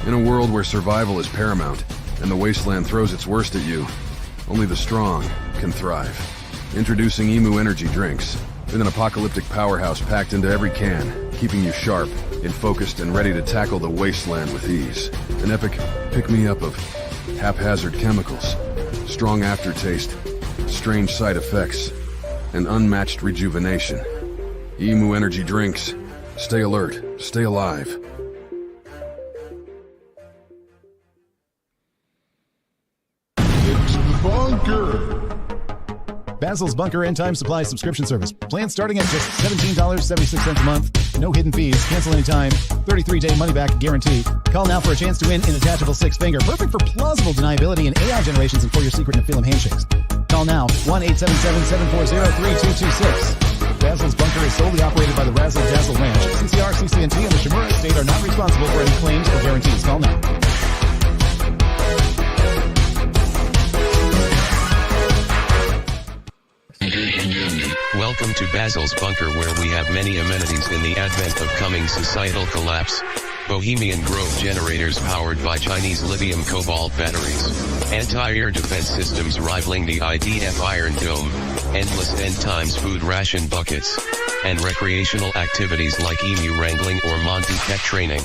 In a world where survival is paramount and the wasteland throws its worst at you, only the strong can thrive. Introducing Emu Energy Drinks, with an apocalyptic powerhouse packed into every can, keeping you sharp, focused, and ready to tackle the wasteland with ease. An epic pick-me-up of haphazard chemicals, strong aftertaste, strange side effects, and unmatched rejuvenation. Emu Energy Drinks. Stay alert, stay alive. Into the bunker! Basils Bunker End Time Supply Subscription Service. Plans starting at just $17.76 a month. No hidden fees. Cancel anytime. 33-day money-back guarantee. Call now for a chance to win an attachable six-finger. Perfect for plausible deniability and AI generations and for your secret and film handshakes. Call now. 1-877-740-3226. Basils Bunker is solely operated by the Raskin Ranch. CCR, CCNT, and the Shimura Estate are not responsible for any claims or guarantees. Call now. Welcome to Basils Bunker, where we have many amenities in the advent of coming societal collapse. Bohemian Grove generators powered by Chinese lithium cobalt batteries. Anti-air defense systems rivaling the IDF Iron Dome. Endless end times food ration buckets. And recreational activities like emu wrangling or Monty pet training.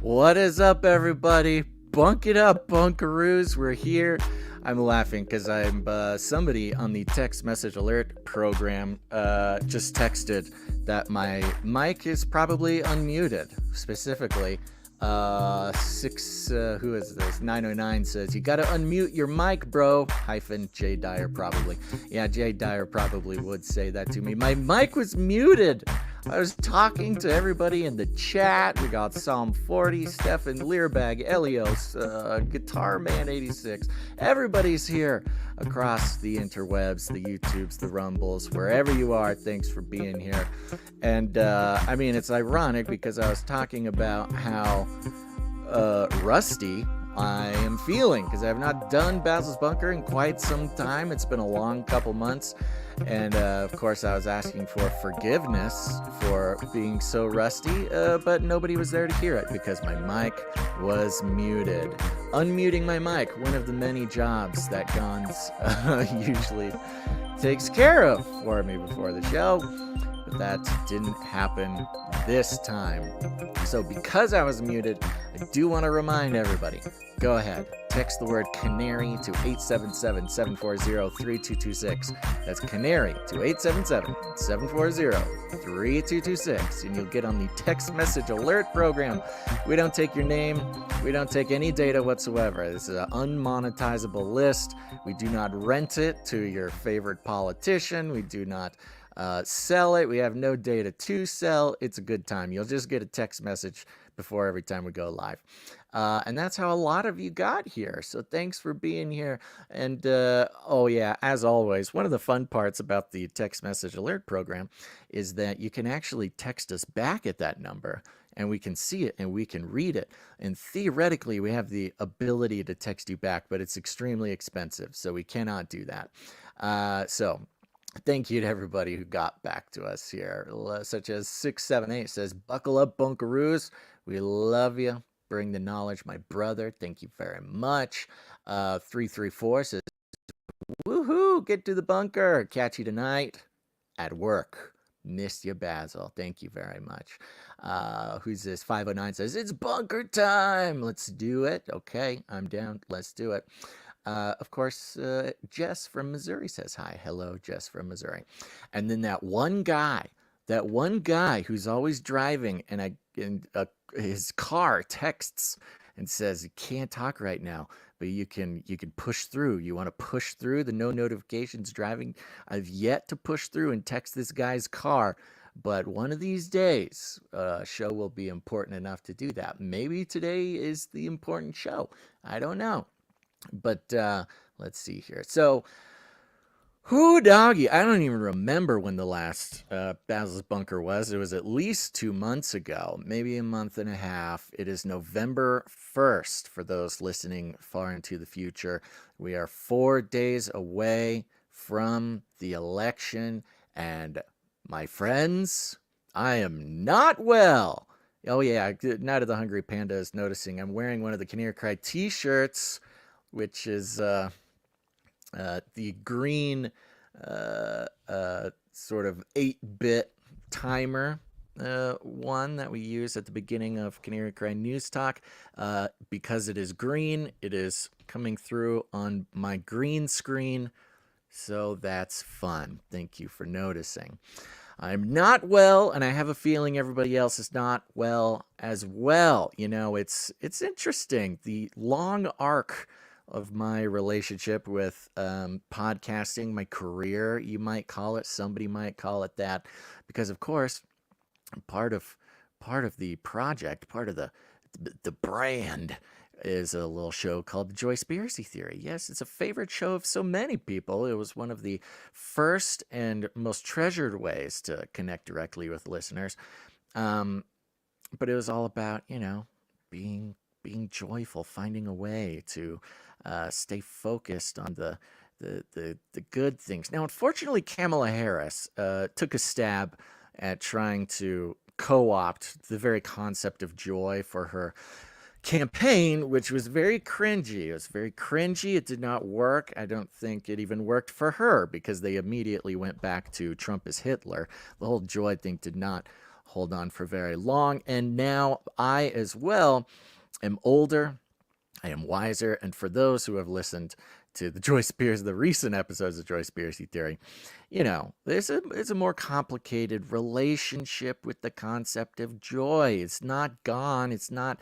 What is up, everybody? Bunk it up, bunkaroos. We're here. I'm laughing because I'm somebody on the text message alert program just texted that my mic is probably unmuted. Specifically, who is this? 909 says, you gotta unmute your mic, bro. Hyphen Jay Dyer probably. Yeah, Jay Dyer probably would say that to me. My mic was muted. I was talking to everybody in the chat. We got Psalm 40, Stefan Learbag, Elios, Guitar Man 86. Everybody's here across the interwebs, the YouTubes, the Rumbles, wherever you are. Thanks for being here. And I mean, it's ironic because I was talking about how rusty I am feeling because I have not done Basils Bunker in quite some time. It's been a long couple months. And of course, I was asking for forgiveness for being so rusty, but nobody was there to hear it because my mic was muted. Unmuting my mic, one of the many jobs that Gons usually takes care of for me before the show. But that didn't happen this time. So because I was muted, I do want to remind everybody, go ahead, text the word canary to 877-740-3226. That's canary to 877-740-3226. And you'll get on the text message alert program. We don't take your name. We don't take any data whatsoever. This is an unmonetizable list. We do not rent it to your favorite politician. We do not sell it. We have no data to sell. It's a good time. You'll just get a text message before every time we go live. And that's how a lot of you got here. So thanks for being here. And oh yeah, as always, one of the fun parts about the text message alert program is that you can actually text us back at that number and we can see it and we can read it. And theoretically, we have the ability to text you back, but it's extremely expensive. So we cannot do that. So thank you to everybody who got back to us here, such as 678 says, buckle up, bunkaroos. We love you. Bring the knowledge, my brother. Thank you very much. 334 says, woohoo, get to the bunker. Catch you tonight at work. Missed you, Basil. Thank you very much. Who's this? 509 says, it's bunker time. Let's do it. Okay, I'm down. Let's do it. Of course, Jess from Missouri says hi. Hello, Jess from Missouri. And then that one guy who's always driving and his car texts and says, you can't talk right now, but you can push through. You want to push through the no notifications driving. I've yet to push through and text this guy's car, but one of these days, show will be important enough to do that. Maybe today is the important show. I don't know. But let's see here. So, whoo doggy, I don't even remember when the last Basils Bunker was. It was at least 2 months ago, maybe a month and a half. It is November 1st for those listening far into the future. We are 4 days away from the election, and my friends, I am not well. Oh yeah, Night of the Hungry Panda is noticing I'm wearing one of the Kinnear Cry t-shirts, which is the green sort of 8-bit timer one that we use at the beginning of Canary Cry News Talk. Because it is green, it is coming through on my green screen, so that's fun. Thank you for noticing. I'm not well, and I have a feeling everybody else is not well as well. You know, it's interesting. The long arc of my relationship with podcasting, my career, you might call it. Somebody might call it that, because of course, part of the project, part of the brand is a little show called The Joyspiracy Theory. Yes, it's a favorite show of so many people. It was one of the first and most treasured ways to connect directly with listeners. But it was all about, you know, being joyful, finding a way to stay focused on the good things. Now, unfortunately, Kamala Harris took a stab at trying to co-opt the very concept of joy for her campaign, which was very cringy. It was very cringy. It did not work. I don't think it even worked for her, because they immediately went back to Trump as Hitler. The whole joy thing did not hold on for very long. And now I as well am older. I am wiser. And for those who have listened to the recent episodes of Joyspiracy Theory, you know, it's a more complicated relationship with the concept of joy. It's not gone. It's not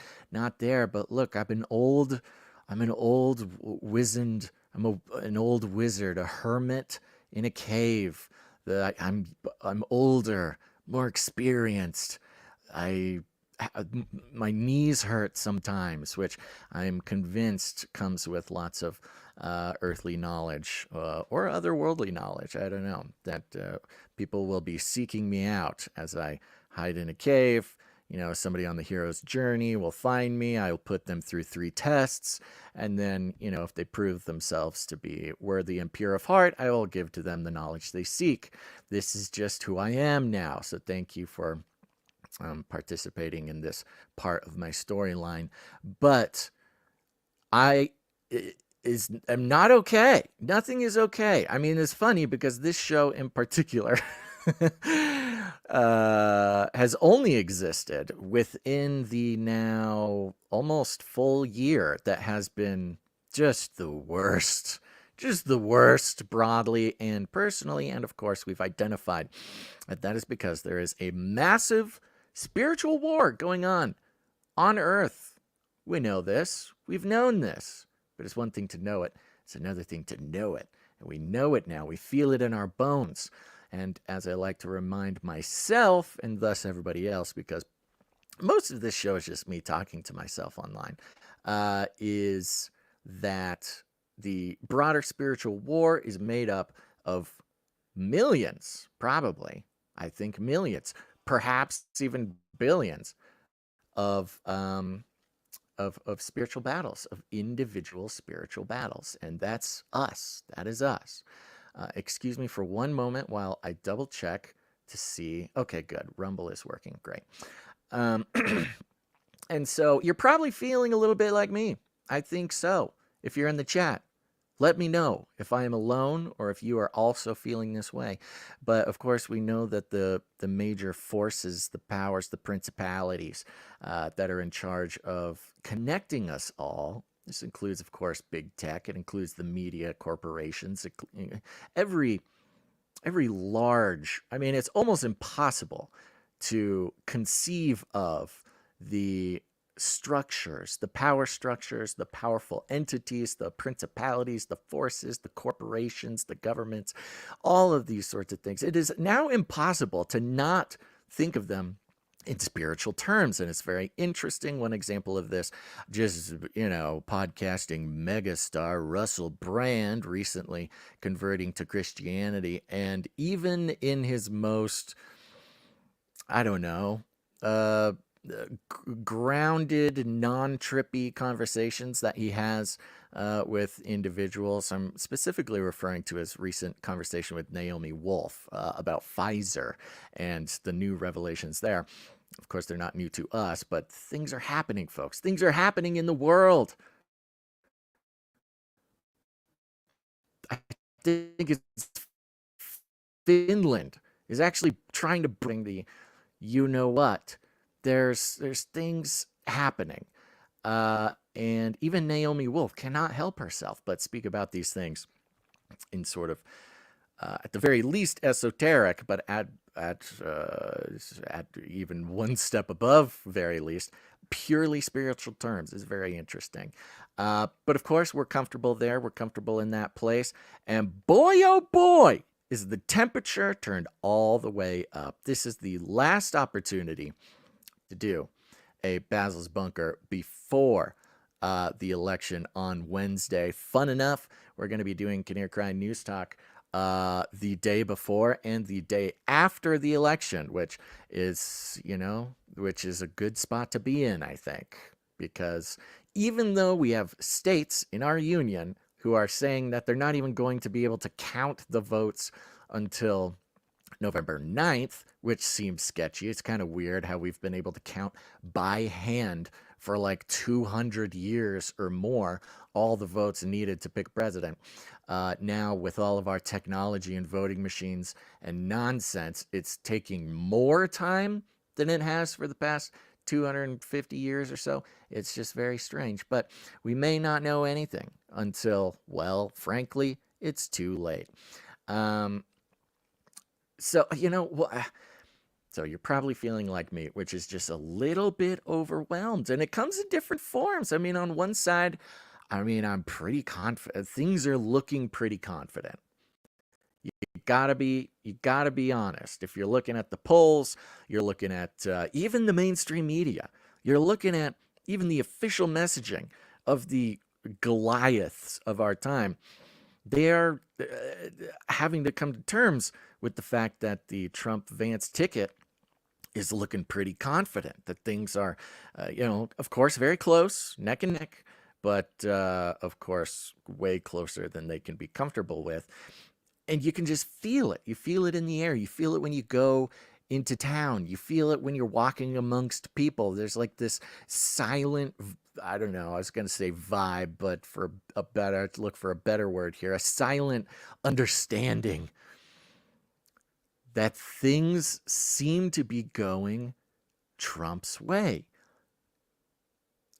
there. But look, I'm an old wizened, an old wizard, a hermit in a cave. I'm older, more experienced. My knees hurt sometimes, which I'm convinced comes with lots of earthly knowledge or otherworldly knowledge. I don't know, that people will be seeking me out as I hide in a cave. You know, somebody on the hero's journey will find me. I'll put them through 3 tests. And then, you know, if they prove themselves to be worthy and pure of heart, I will give to them the knowledge they seek. This is just who I am now. So thank you for participating in this part of my storyline. But I am not okay. Nothing is okay. I mean, it's funny because this show in particular has only existed within the now almost full year that has been just the worst broadly and personally. And of course, we've identified that is because there is a massive spiritual war going on Earth. We know this. We've known this. But it's one thing to know it. It's another thing to know it. And we know it now. We feel it in our bones. And as I like to remind myself, and thus everybody else, because most of this show is just me talking to myself online, is that the broader spiritual war is made up of millions, probably, I think millions, perhaps even billions of spiritual battles, of individual spiritual battles. And that's us. That is us. Excuse me for one moment while I double check to see. Okay, good. Rumble is working. Great. And so you're probably feeling a little bit like me. I think so. If you're in the chat, let me know if I am alone or if you are also feeling this way. But of course, we know that the major forces, the powers, the principalities that are in charge of connecting us all, this includes, of course, big tech. It includes the media corporations. Every large, I mean, it's almost impossible to conceive of the structures, the power structures, the powerful entities, the principalities, the forces, the corporations, the governments, all of these sorts of things. It is now impossible to not think of them in spiritual terms. And it's very interesting. One example of this, just, you know, podcasting megastar Russell Brand recently converting to Christianity. And even in his most, I don't know, grounded, non-trippy conversations that he has with individuals. I'm specifically referring to his recent conversation with Naomi Wolf about Pfizer and the new revelations there. Of course, they're not new to us, but things are happening, folks. Things are happening in the world. I think it's Finland is actually trying to bring the you-know-what. There's things happening. And even Naomi Wolf cannot help herself but speak about these things in sort of, at the very least, esoteric, but at even one step above, very least, purely spiritual terms. Is very interesting. But of course, we're comfortable there. We're comfortable in that place. And boy, oh boy, is the temperature turned all the way up. This is the last opportunity to do a Basils Bunker before the election on Wednesday. Fun enough, we're going to be doing Kinnear Crime News Talk the day before and the day after the election, which is a good spot to be in, I think, because even though we have states in our union who are saying that they're not even going to be able to count the votes until November 9th, which seems sketchy. It's kind of weird how we've been able to count by hand for like 200 years or more all the votes needed to pick president. Now, with all of our technology and voting machines and nonsense, it's taking more time than it has for the past 250 years or so. It's just very strange. But we may not know anything until, well, frankly, it's too late. So you're probably feeling like me, which is just a little bit overwhelmed. And it comes in different forms. I mean, on one side, I'm pretty confident. Things are looking pretty confident. You gotta be honest. If you're looking at the polls, you're looking at even the mainstream media, you're looking at even the official messaging of the Goliaths of our time. They are having to come to terms with the fact that the Trump-Vance ticket is looking pretty confident, that things are, of course, very close, neck and neck, but of course, way closer than they can be comfortable with. And you can just feel it. You feel it in the air. You feel it when you go into town. You feel it when you're walking amongst people. There's like this silent, I don't know, I was going to say vibe, but look for a better word here, a silent understanding that things seem to be going Trump's way.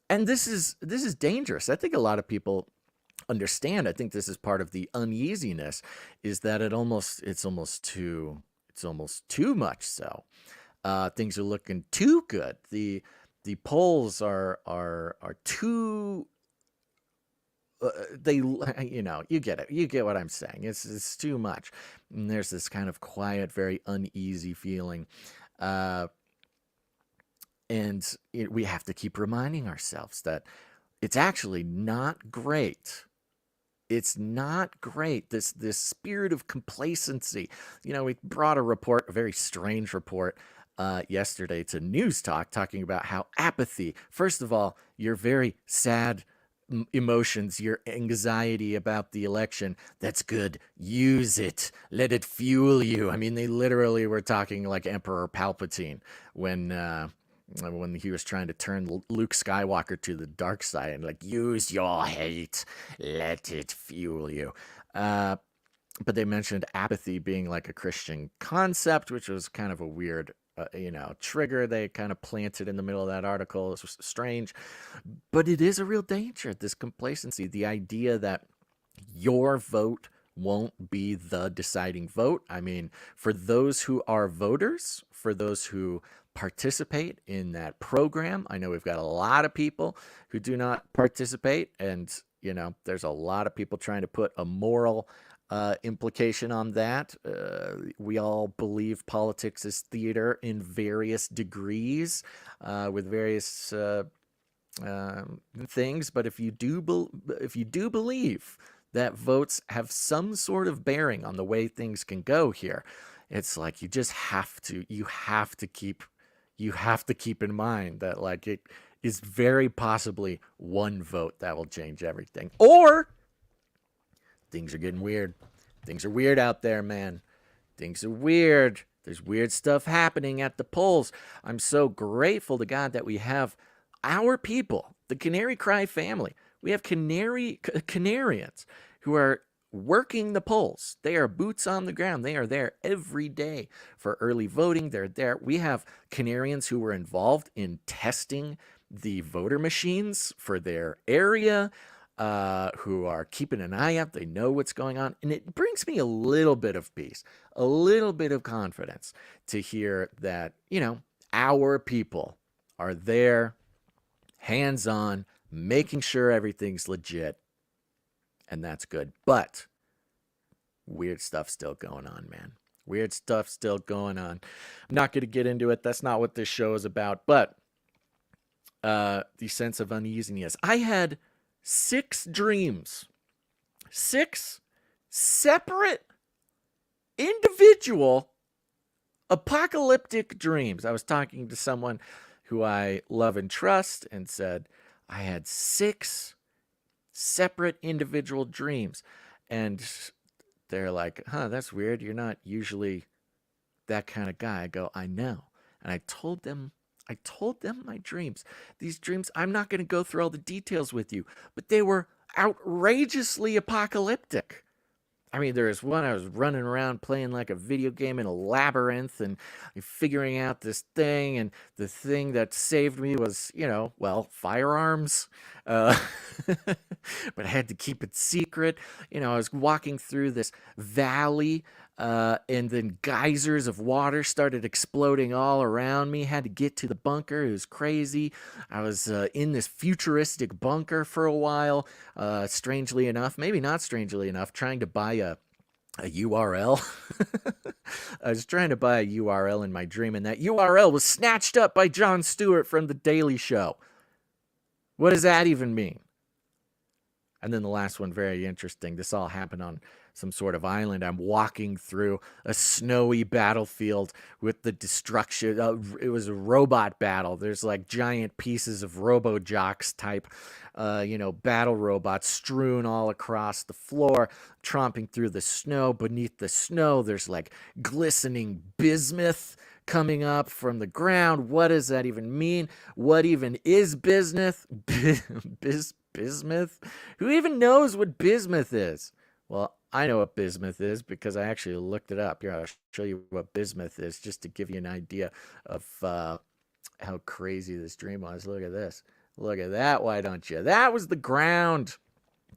And this is dangerous. I think a lot of people understand. I think this is part of the uneasiness, is that it's almost too much so. Things are looking too good. The polls are too you get it. You get what I'm saying. It's too much. And there's this kind of quiet, very uneasy feeling. And we have to keep reminding ourselves that it's actually not great. It's not great. This spirit of complacency. We brought a very strange report yesterday to News Talk, talking about how apathy, first of all, your very sad emotions, your anxiety about the election, that's good. Use it. Let it fuel you. I mean, they literally were talking like Emperor Palpatine when he was trying to turn Luke Skywalker to the dark side, and like, use your hate, let it fuel you. But they mentioned apathy being like a Christian concept, which was kind of a weird, trigger they kind of planted in the middle of that article. It was strange, but it is a real danger, this complacency, the idea that your vote won't be the deciding vote. I mean, for those who are voters, for those who participate in that program, I know we've got a lot of people who do not participate, and there's a lot of people trying to put a moral implication on that. We all believe politics is theater in various degrees, with various things. But if you do believe that votes have some sort of bearing on the way things can go here, it's like you have to keep you have to keep in mind that like it is very possibly one vote that will change everything. Or things are getting weird. Things are weird out there, man. Things are weird. There's weird stuff happening at the polls. I'm so grateful to God that we have our people, the Canary Cry family. We have Canarians who are working the polls. They are boots on the ground. They are there every day for early voting. They're there. We have Canarians who were involved in testing the voter machines for their area, who are keeping an eye out. They know what's going on. And it brings me a little bit of peace, a little bit of confidence to hear that, you know, our people are there, hands-on, making sure everything's legit. And that's good. But weird stuff still going on, man. Weird stuff still going on. I'm not going to get into it. That's not what this show is about. But the sense of uneasiness. I had 6 dreams. 6 separate, individual, apocalyptic dreams. I was talking to someone who I love and trust and said, I had 6 separate individual dreams. And they're like, that's weird. You're not usually that kind of guy. I go, I know. And I told them my dreams. These dreams, I'm not going to go through all the details with you, but they were outrageously apocalyptic. I mean, there was one I was running around playing like a video game in a labyrinth and figuring out this thing. And the thing that saved me was, firearms. But I had to keep it secret. I was walking through this valley and then geysers of water started exploding all around me. Had to get to the bunker. It was crazy. I was in this futuristic bunker for a while. Strangely enough, maybe not strangely enough, trying to buy a URL. I was trying to buy a URL in my dream, and that URL was snatched up by Jon Stewart from The Daily Show. What does that even mean? And then the last one, very interesting. This all happened on some sort of island. I'm walking through a snowy battlefield with the destruction. It was a robot battle. There's like giant pieces of Robo-Jocks type, battle robots strewn all across the floor, tromping through the snow. Beneath the snow, there's like glistening bismuth coming up from the ground. What does that even mean? What even is bismuth? Bismuth? Who even knows what bismuth is? Well, I know what bismuth is because I actually looked it up. Here, I'll show you what bismuth is just to give you an idea of how crazy this dream was. Look at this. Look at that, why don't you? That was the ground.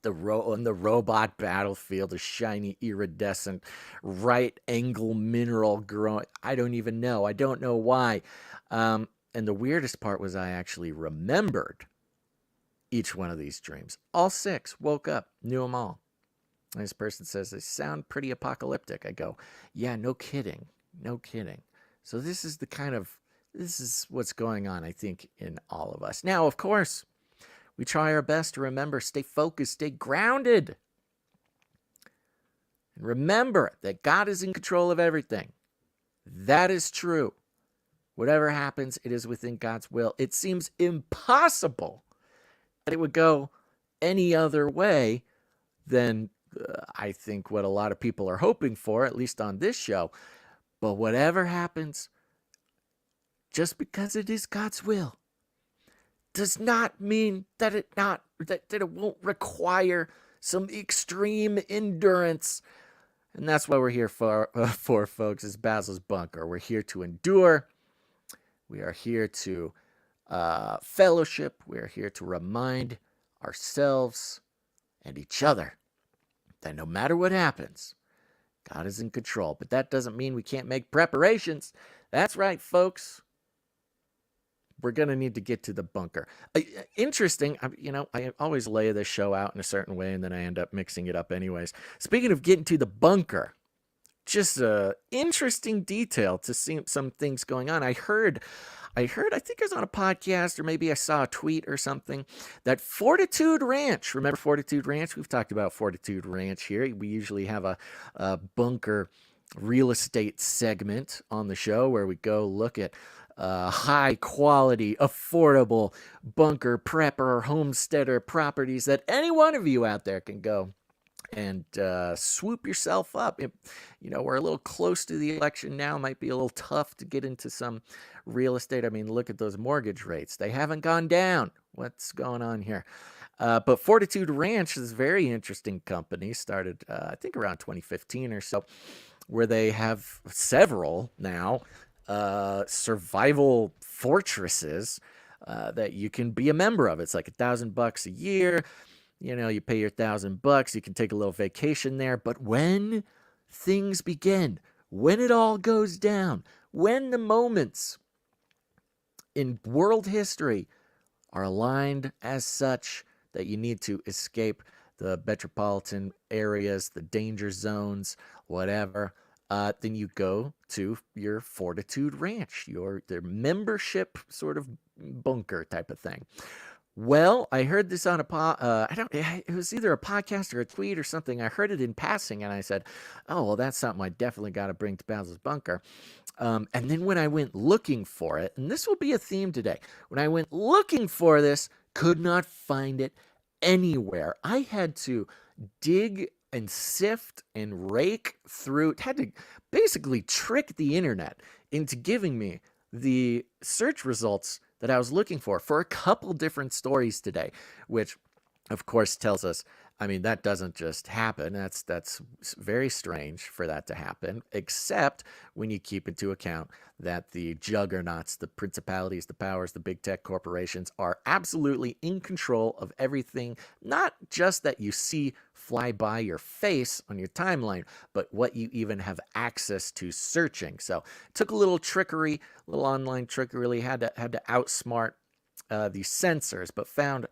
On the robot battlefield, a shiny, iridescent, right-angle mineral growing. I don't even know. I don't know why. And the weirdest part was I actually remembered each one of these dreams. All 6. Woke up. Knew them all. And this person says, they sound pretty apocalyptic. I go, yeah, no kidding. No kidding. So this is what's going on, I think, in all of us. Now, of course, we try our best to remember, stay focused, stay grounded. And remember that God is in control of everything. That is true. Whatever happens, it is within God's will. It seems impossible that it would go any other way than I think what a lot of people are hoping for, at least on this show. But whatever happens, just because it is God's will, does not mean that it won't require some extreme endurance. And that's what we're here for folks, is Basil's Bunker. We're here to endure. We are here to fellowship. We are here to remind ourselves and each other that no matter what happens, God is in control. But that doesn't mean we can't make preparations. That's right, folks. We're going to need to get to the bunker. Interesting, I always lay this show out in a certain way, and then I end up mixing it up anyways. Speaking of getting to the bunker, just an interesting detail to see some things going on. I heard, I think I was on a podcast, or maybe I saw a tweet or something, that Fortitude Ranch, remember Fortitude Ranch? We've talked about Fortitude Ranch here. We usually have a bunker real estate segment on the show where we go look at high quality, affordable bunker prepper, homesteader properties that any one of you out there can go and swoop yourself up. We're a little close to the election now. Might be a little tough to get into some real estate. I mean, look at those mortgage rates. They haven't gone down. What's going on here? But Fortitude Ranch is a very interesting company. Started, I think, around 2015 or so, where they have several now survival fortresses that you can be a member of. It's like $1,000 a year. You pay your $1,000, you can take a little vacation there. But when things begin, when it all goes down, when the moments in world history are aligned as such that you need to escape the metropolitan areas, the danger zones, whatever, then you go to your Fortitude Ranch, their membership sort of bunker type of thing. Well, I heard this on it was either a podcast or a tweet or something. I heard it in passing, and I said, oh, well, that's something I definitely got to bring to Basil's Bunker. And then when I went looking for it, and this will be a theme today, when I went looking for this, could not find it anywhere. I had to dig and sift and rake through, had to basically trick the internet into giving me the search results that I was looking for a couple different stories today, which of course tells us, I mean, that doesn't just happen. That's very strange for that to happen, except when you keep into account that the juggernauts, the principalities, the powers, the big tech corporations are absolutely in control of everything, not just that you see fly by your face on your timeline, but what you even have access to searching. So it took a little trickery, a little online trickery, had to outsmart these sensors, but found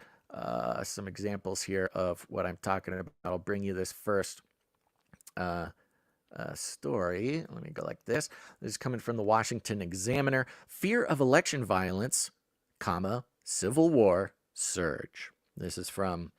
some examples here of what I'm talking about. I'll bring you this first story. Let me go like this. This is coming from the Washington Examiner. Fear of election violence, civil war surge. This is from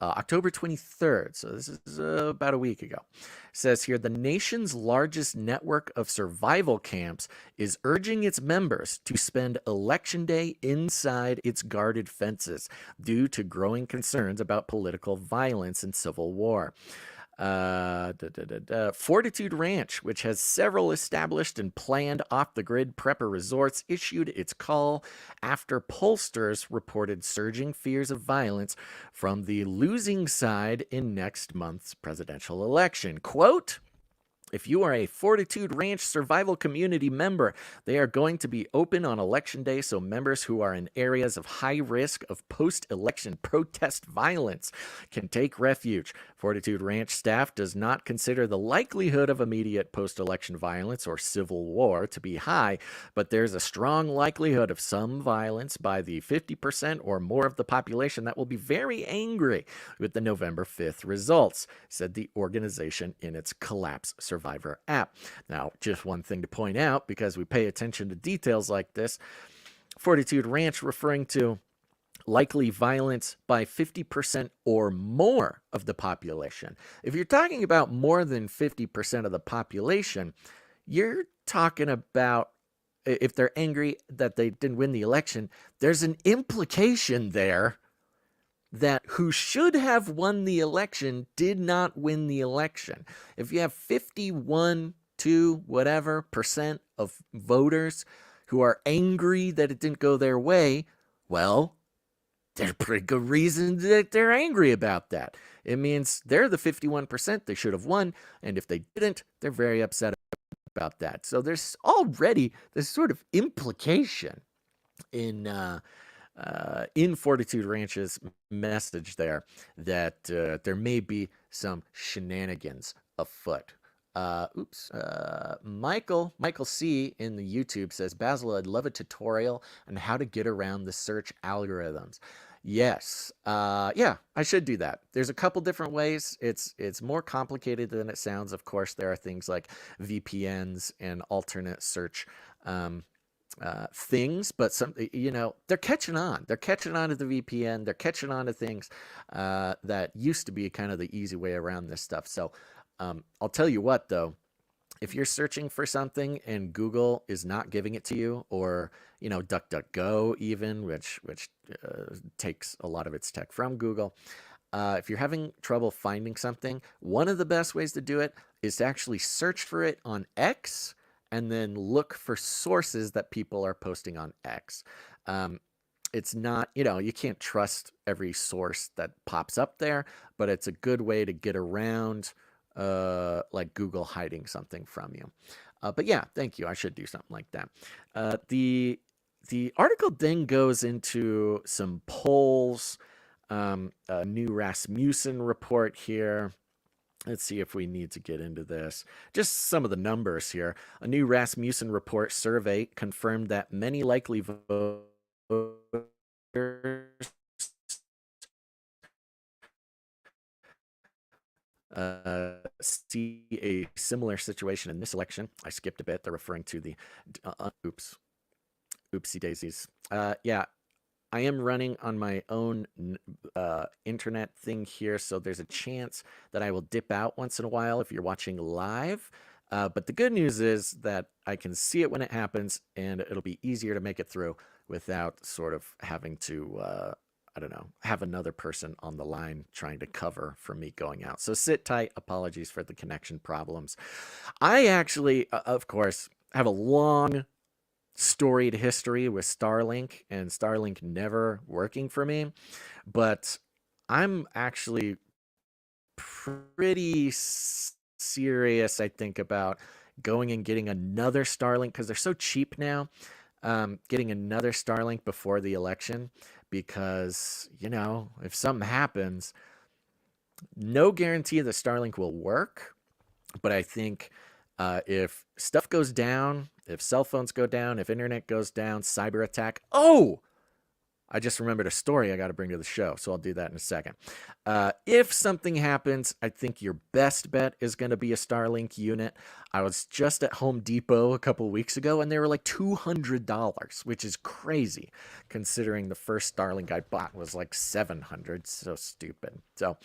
October 23rd, so this is about a week ago. It says here, the nation's largest network of survival camps is urging its members to spend Election Day inside its guarded fences due to growing concerns about political violence and civil war. Fortitude Ranch, which has several established and planned off-the-grid prepper resorts, issued its call after pollsters reported surging fears of violence from the losing side in next month's presidential election. Quote, if you are a Fortitude Ranch survival community member, they are going to be open on Election Day so members who are in areas of high risk of post-election protest violence can take refuge. Fortitude Ranch staff does not consider the likelihood of immediate post-election violence or civil war to be high, but there's a strong likelihood of some violence by the 50% or more of the population that will be very angry with the November 5th results, said the organization in its Collapse Survivor app. Now, just one thing to point out, because we pay attention to details like this, Fortitude Ranch referring to likely violence by 50% or more of the population. If you're talking about more than 50% of the population, you're talking about, if they're angry that they didn't win the election, there's an implication there that who should have won the election did not win the election. If you have 51 to whatever percent of voters who are angry that it didn't go their way, well, there's a pretty good reason that they're angry about that. It means they're the 51% they should have won, and if they didn't, they're very upset about that. So there's already this sort of implication in Fortitude Ranch's message there that there may be some shenanigans afoot. Michael C. in the YouTube says, Basil, I'd love a tutorial on how to get around the search algorithms. Yes. Yeah, I should do that. There's a couple different ways. It's more complicated than it sounds. Of course, there are things like VPNs and alternate search things, but they're catching on. They're catching on to the VPN. They're catching on to things that used to be kind of the easy way around this stuff. So I'll tell you what, though, if you're searching for something and Google is not giving it to you, or DuckDuckGo even, which takes a lot of its tech from Google. If you're having trouble finding something, one of the best ways to do it is to actually search for it on X and then look for sources that people are posting on X. It's not, you can't trust every source that pops up there, but it's a good way to get around like Google hiding something from you. But yeah, thank you. I should do something like that. The article then goes into some polls, a new Rasmussen report here. Let's see if we need to get into this. Just some of the numbers here. A new Rasmussen report survey confirmed that many likely voters see a similar situation in this election. I skipped a bit. They're referring to the oopsie daisies. Yeah, I am running on my own internet thing here, so there's a chance that I will dip out once in a while if you're watching live. But the good news is that I can see it when it happens, and it'll be easier to make it through without sort of having to, I don't know, have another person on the line trying to cover for me going out. So sit tight. Apologies for the connection problems. I actually, of course, have a long storied history with Starlink, and Starlink never working for me, but I'm actually pretty serious, I think, about going and getting another Starlink because they're so cheap now. Getting another Starlink before the election, because if something happens, no guarantee that Starlink will work, but I think if stuff goes down, if cell phones go down, if internet goes down, cyber attack. Oh, I just remembered a story I got to bring to the show, so I'll do that in a second. If something happens, I think your best bet is going to be a Starlink unit. I was just at Home Depot a couple weeks ago, and they were like $200, which is crazy, considering the first Starlink I bought was like $700. So stupid. So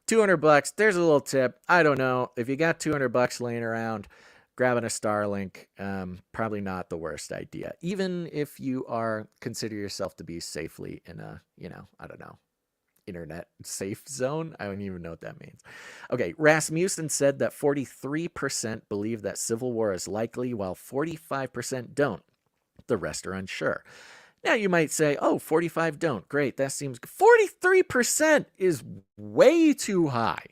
$200. There's a little tip. I don't know. If you got $200 laying around, grabbing a Starlink, probably not the worst idea, even if you consider yourself to be safely in a, I don't know, internet safe zone. I don't even know what that means. Okay, Rasmussen said that 43% believe that civil war is likely, while 45% don't. The rest are unsure. Now you might say, oh, 45 don't. Great, that seems good. 43% is way too high.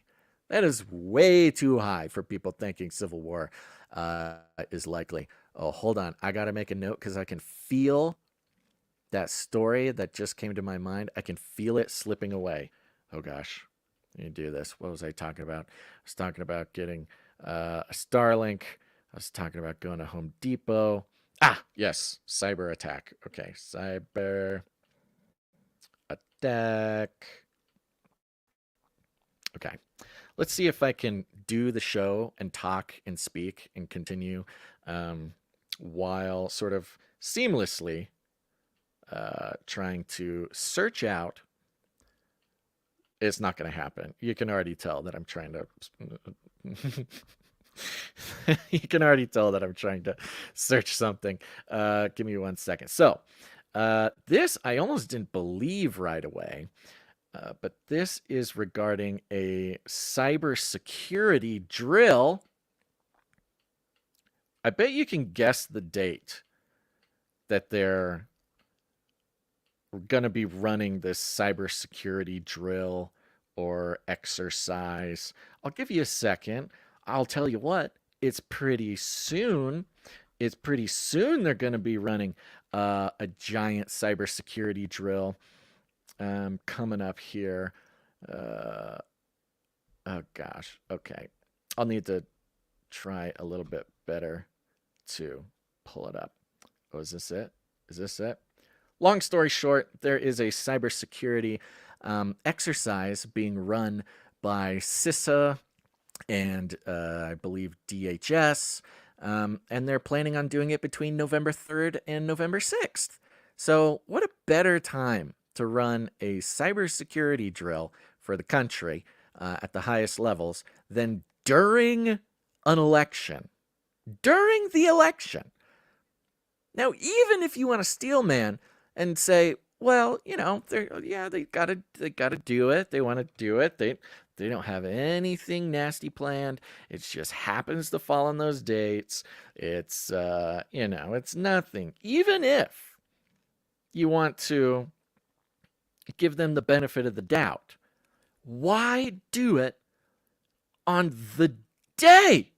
That is way too high for people thinking civil war is likely. Oh, hold on. I got to make a note because I can feel that story that just came to my mind. I can feel it slipping away. Oh, gosh. Let me do this. What was I talking about? I was talking about getting a Starlink. I was talking about going to Home Depot. Ah, yes. Cyber attack. Okay. Cyber attack. Okay. Let's see if I can do the show and talk and speak and continue while sort of seamlessly trying to search out. It's not going to happen. You can already tell that I'm trying to. You can already tell that I'm trying to search something. Give me 1 second. So this I almost didn't believe right away. But this is regarding a cybersecurity drill. I bet you can guess the date that they're going to be running this cybersecurity drill or exercise. I'll give you a second. I'll tell you what, it's pretty soon. It's pretty soon they're going to be running a giant cybersecurity drill. Coming up here. Oh gosh. Okay. I'll need to try a little bit better to pull it up. Oh, is this it? Is this it? Long story short, there is a cybersecurity exercise being run by CISA and I believe DHS, and they're planning on doing it between November 3rd and November 6th. So what a better time to run a cybersecurity drill for the country at the highest levels than during an election. during the election. Now, even if you want to steel man and say, well, you know, they gotta do it. They want to do it. They don't have anything nasty planned. It just happens to fall on those dates. It's you know, it's nothing. Even if you want to give them the benefit of the doubt, why do it on the day?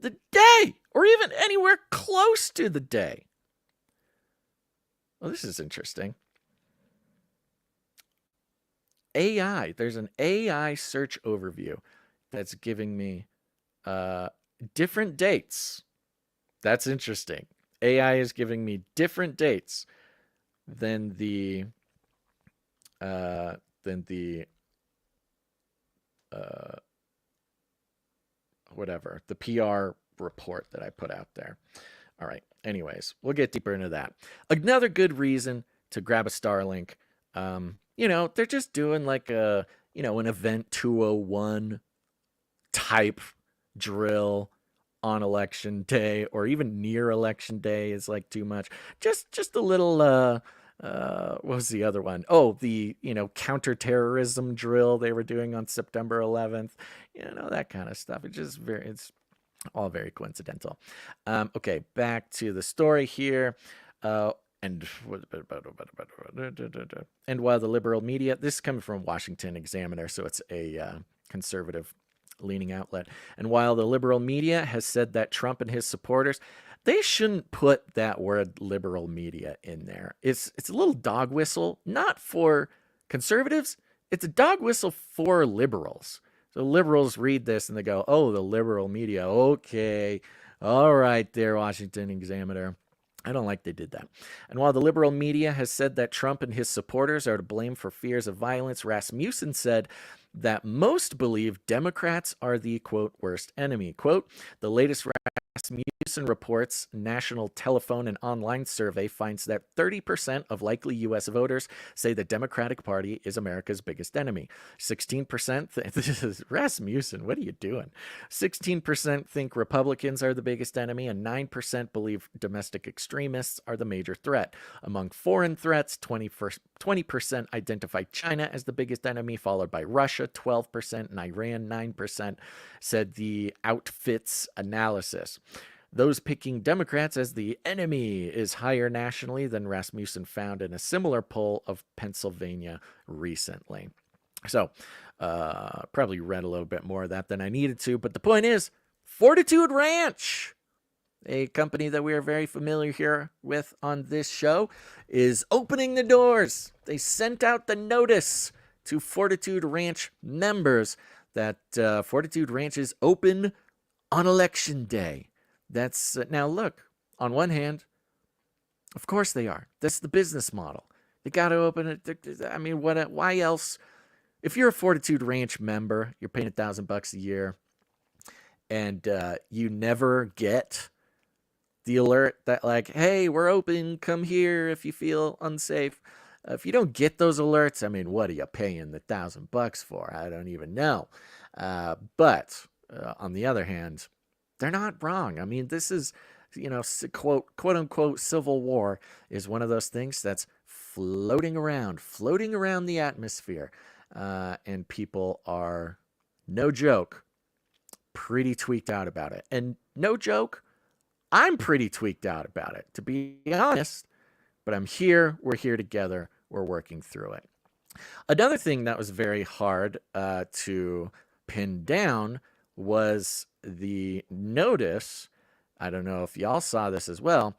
The day, or even anywhere close to the day. Well, this is interesting. AI, there's an AI search overview that's giving me different dates. That's interesting. AI is giving me different dates than the whatever, the PR report that I put out there. All right. Anyways, we'll get deeper into that. Another good reason to grab a Starlink. You know, they're just doing like an Event 201 type drill on election day, or even near election day is like too much. Just a little what was the other one? Oh, the counterterrorism drill they were doing on September 11th. That kind of stuff. It's all very coincidental. Okay, back to the story here. And while the liberal media, this is coming from Washington Examiner, so it's a conservative leaning outlet. And while the liberal media has said that Trump and his supporters, they shouldn't put that word liberal media in there. It's a little dog whistle, not for conservatives. It's a dog whistle for liberals. So liberals read this and they go, oh, the liberal media. Okay. All right there, Washington Examiner. I don't like they did that. And while the liberal media has said that Trump and his supporters are to blame for fears of violence, Rasmussen said that most believe Democrats are the, quote, worst enemy. Quote, the latest Rasmussen reports National Telephone and Online Survey finds that 30% of likely U.S. voters say the Democratic Party is America's biggest enemy. 16%, this is Rasmussen, what are you doing? 16% think Republicans are the biggest enemy, and 9% believe domestic extremists are the major threat. Among foreign threats, 20% identify China as the biggest enemy, followed by Russia, 12%, and Iran, 9%, said the Outfits analysis. Those picking Democrats as the enemy is higher nationally than Rasmussen found in a similar poll of Pennsylvania recently. So, probably read a little bit more of that than I needed to, but the point is, Fortitude Ranch, a company that we are very familiar here with on this show, is opening the doors. They sent out the notice to Fortitude Ranch members that Fortitude Ranch is open on election day. That's now look, on one hand, of course they are. That's the business model. They got to open it. I mean, why else? If you're a Fortitude Ranch member, you're paying $1,000 a year, and you never get the alert that like, hey, we're open, come here if you feel unsafe. If you don't get those alerts, I mean, what are you paying the $1,000 for? I don't even know. But on the other hand, they're not wrong. I mean, this is, quote unquote, civil war is one of those things that's floating around the atmosphere. And people are, no joke, pretty tweaked out about it. And no joke, I'm pretty tweaked out about it, to be honest. But I'm here. We're here together. We're working through it. Another thing that was very hard to pin down was the notice, I don't know if y'all saw this as well,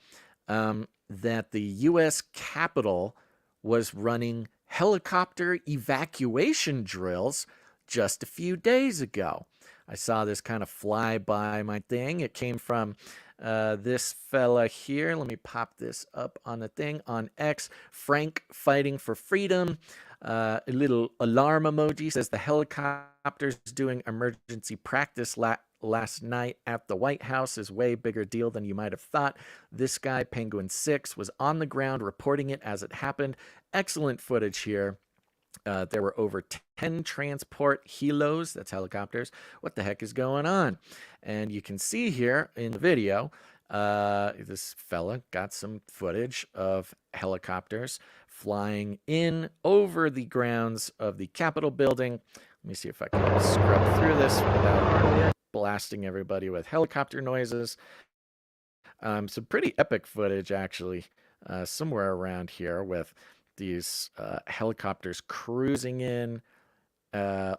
that the U.S. Capitol was running helicopter evacuation drills just a few days ago. I saw this kind of fly by my thing. It came from this fella here. Let me pop this up on the thing on X. Frank Fighting for Freedom. A little alarm emoji says the helicopters doing emergency practice last night at the White House is way bigger deal than you might have thought. This guy, Penguin 6, was on the ground reporting it as it happened. Excellent footage here. There were over 10 transport helos, that's helicopters. What the heck is going on? And you can see here in the video, this fella got some footage of helicopters flying in over the grounds of the Capitol building. Let me see if I can scrub through this without blasting everybody with helicopter noises. Some pretty epic footage, actually, somewhere around here with these helicopters cruising in,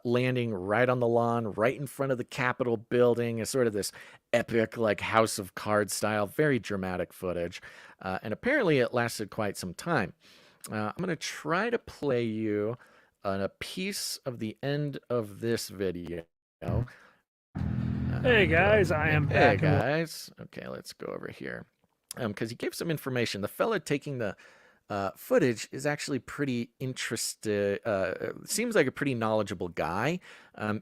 landing right on the lawn, right in front of the Capitol building. It's sort of this epic, like House of Cards style, very dramatic footage. And apparently it lasted quite some time. I'm going to try to play you a piece of the end of this video. Hey guys, I am back. Hey guys. Okay, let's go over here. Because he gave some information. The fella taking the footage is actually pretty interested. Seems like a pretty knowledgeable guy.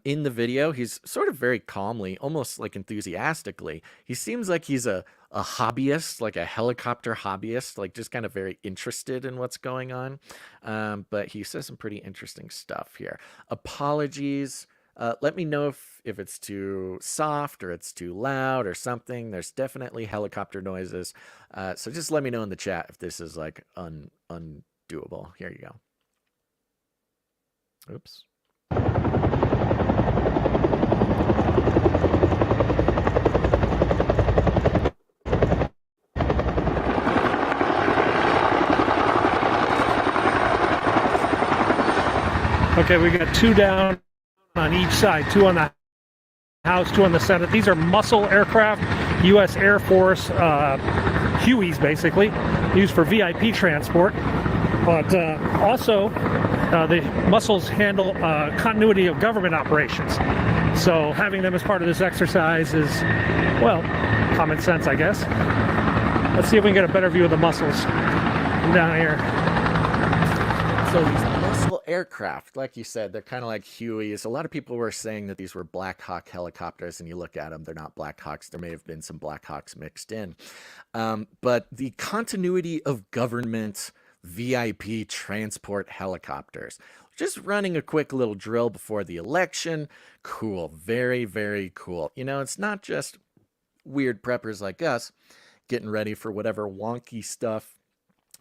In the video, he's sort of very calmly, almost like enthusiastically. He seems like he's a hobbyist, like a helicopter hobbyist, like just kind of very interested in what's going on. But he says some pretty interesting stuff here. Apologies. Let me know if it's too soft or it's too loud or something. There's definitely helicopter noises. So just let me know in the chat if this is like undoable. Here you go. Oops. Okay, we got 2 down on each side, 2 on the House, 2 on the Senate. These are muscle aircraft, U.S. Air Force Hueys, basically, used for VIP transport. But also, the muscles handle continuity of government operations. So having them as part of this exercise is, well, common sense, I guess. Let's see if we can get a better view of the muscles down here. So these muscle aircraft, like you said, they're kind of like Hueys. A lot of people were saying that these were Black Hawk helicopters, and you look at them, they're not Black Hawks. There may have been some Black Hawks mixed in. But the continuity of government VIP transport helicopters. Just running a quick little drill before the election. Cool. Very, very cool. You know, it's not just weird preppers like us getting ready for whatever wonky stuff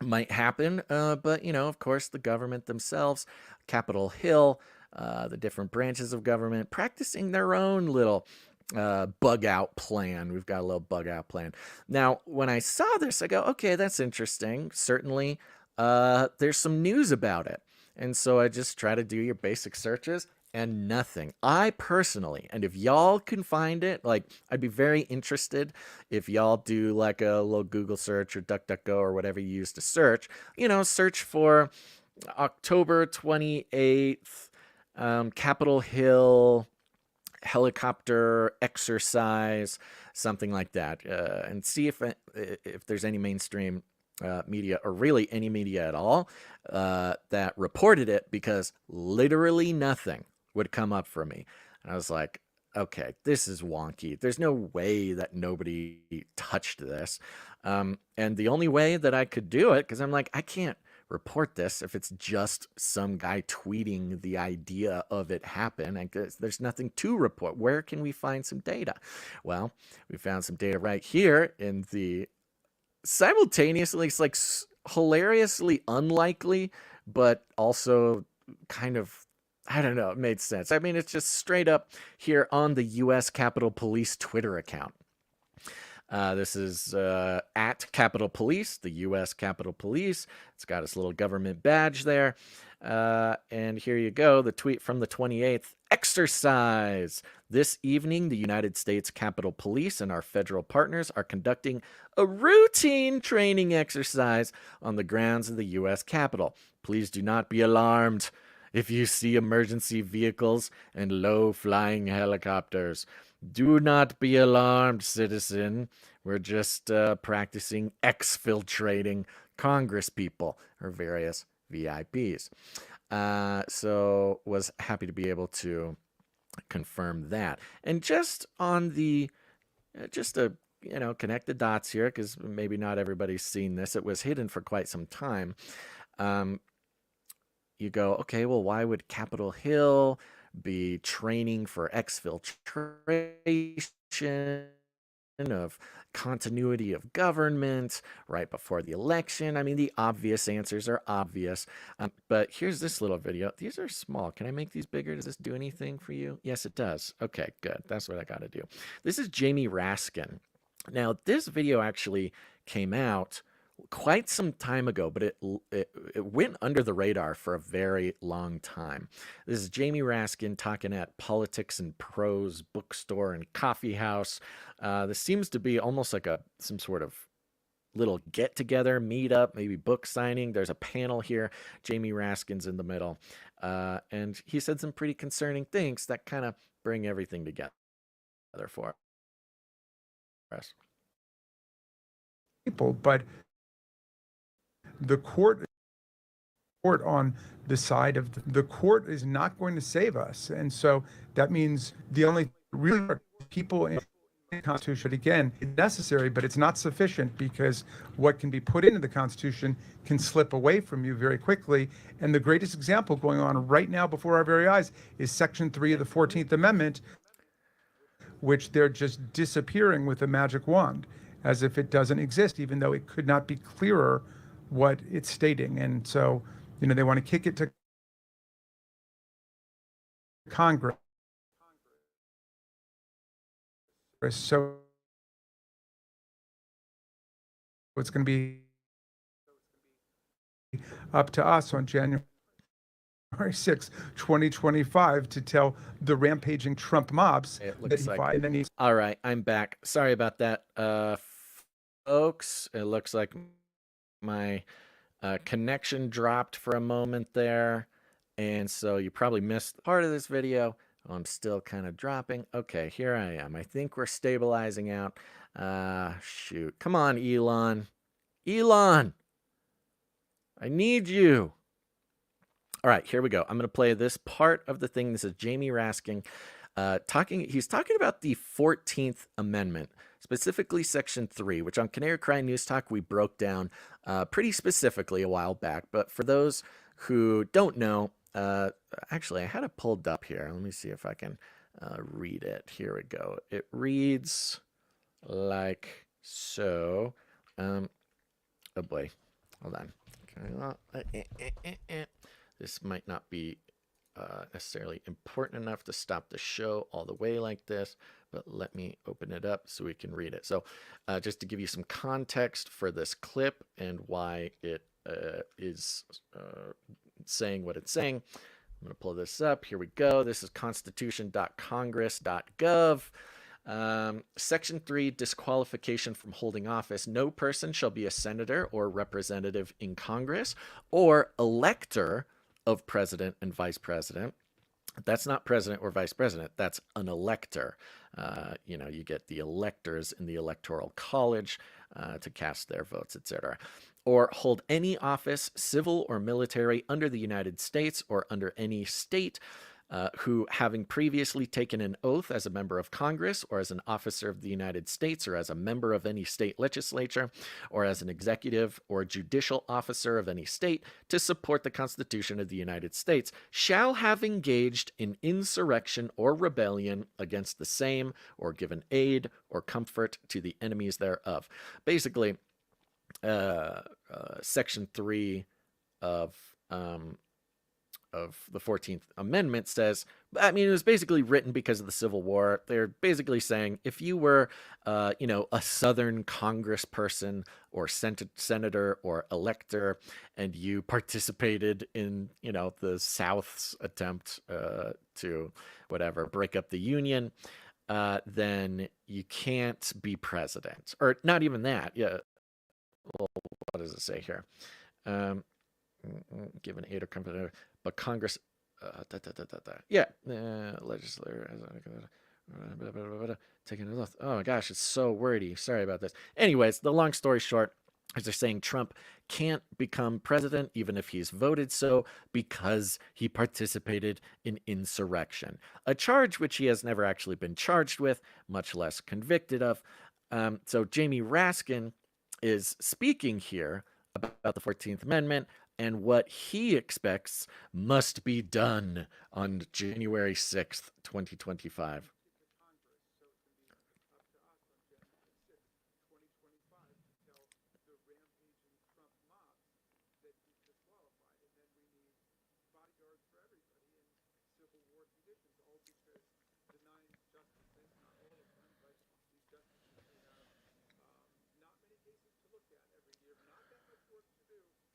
might happen, but you know, of course, the government themselves, Capitol Hill, the different branches of government practicing their own little bug out plan. We've got a little bug out plan. Now, when I saw this, I go, okay, that's interesting. Certainly, there's some news about it. And so I just try to do your basic searches and nothing. I personally, and if y'all can find it, like, I'd be very interested if y'all do like a little Google search or DuckDuckGo or whatever you use to search, you know, search for October 28th, Capitol Hill helicopter exercise, something like that, and see if there's any mainstream media, or really any media at all, that reported it, because literally nothing would come up for me. And I was like, okay, this is wonky. There's no way that nobody touched this. And the only way that I could do it, because I'm like, I can't report this if it's just some guy tweeting the idea of it happen. And there's nothing to report. Where can we find some data? Well, we found some data right here in the simultaneously, it's like hilariously unlikely, but also kind of, I don't know, it made sense. I mean, it's just straight up here on the U.S. Capitol Police Twitter account. This is at Capitol Police, the U.S. Capitol Police. It's got its little government badge there. And here you go, the tweet from the 28th. Exercise! This evening, the United States Capitol Police and our federal partners are conducting a routine training exercise on the grounds of the U.S. Capitol. Please do not be alarmed if you see emergency vehicles and low-flying helicopters. Do not be alarmed, citizen. We're just practicing exfiltrating Congress people or various VIPs. So was happy to be able to confirm that. And just on the, just to, you know, connect the dots here, because maybe not everybody's seen this. It was hidden for quite some time. you go, okay, well, why would Capitol Hill be training for exfiltration of continuity of government right before the election? I mean, the obvious answers are obvious. But here's this little video. These are small. Can I make these bigger? Does this do anything for you? Yes, it does. Okay, good. That's what I got to do. This is Jamie Raskin. Now, this video actually came out quite some time ago, but it went under the radar for a very long time. This is Jamie Raskin talking at Politics and Prose bookstore and coffee house. This seems to be almost like some sort of little get together, meet up, maybe book signing. There's a panel here. Jamie Raskin's in the middle, and he said some pretty concerning things that kind of bring everything together for us. People, but the court on the side of the court is not going to save us, and so that means the only real people in the Constitution, again, it's necessary, but it's not sufficient, because what can be put into the Constitution can slip away from you very quickly. And the greatest example going on right now before our very eyes is Section 3 of the 14th Amendment, which they're just disappearing with a magic wand, as if it doesn't exist, even though it could not be clearer what it's stating. And so, they want to kick it to Congress. So it's going to be up to us on January 6, 2025, to tell the rampaging Trump mobs It looks that like. and then All right, I'm back. Sorry about that, folks. It looks like my connection dropped for a moment there, and so you probably missed part of this video. I'm still kind of dropping. Okay, here I am. I think we're stabilizing out. Shoot. Come on, Elon. Elon! I need you. All right, here we go. I'm going to play this part of the thing. This is Jamie Raskin talking. He's talking about the 14th Amendment, specifically Section 3, which on Canary Cry News Talk we broke down pretty specifically a while back. But for those who don't know, actually, I had it pulled up here. Let me see if I can read it. Here we go. It reads like so. Oh boy. Hold on. This might not be necessarily important enough to stop the show all the way like this, but let me open it up so we can read it. So just to give you some context for this clip and why it is saying what it's saying, I'm going to pull this up. Here we go. This is constitution.congress.gov. Section 3, disqualification from holding office. No person shall be a senator or representative in Congress or elector of president and vice president. That's not president or vice president. That's an elector. You get the electors in the Electoral College to cast their votes, etc. Or hold any office, civil or military, under the United States or under any state, who, having previously taken an oath as a member of Congress or as an officer of the United States or as a member of any state legislature or as an executive or judicial officer of any state to support the Constitution of the United States, shall have engaged in insurrection or rebellion against the same or given aid or comfort to the enemies thereof. Basically, Section 3 of the 14th Amendment says, it was basically written because of the Civil War. They're basically saying if you were, a Southern congressperson or senator or elector, and you participated in, the South's attempt to break up the Union, then you can't be president. Or not even that. Yeah. Well, what does it say here? Given aid or comfort, but Congress, legislator, taking an oath. Oh my gosh, it's so wordy. Sorry about this. Anyways, the long story short is they're saying Trump can't become president even if he's voted so because he participated in insurrection, a charge which he has never actually been charged with, much less convicted of. So Jamie Raskin is speaking here about the 14th Amendment, and what he expects must be done on January 6th, 2025.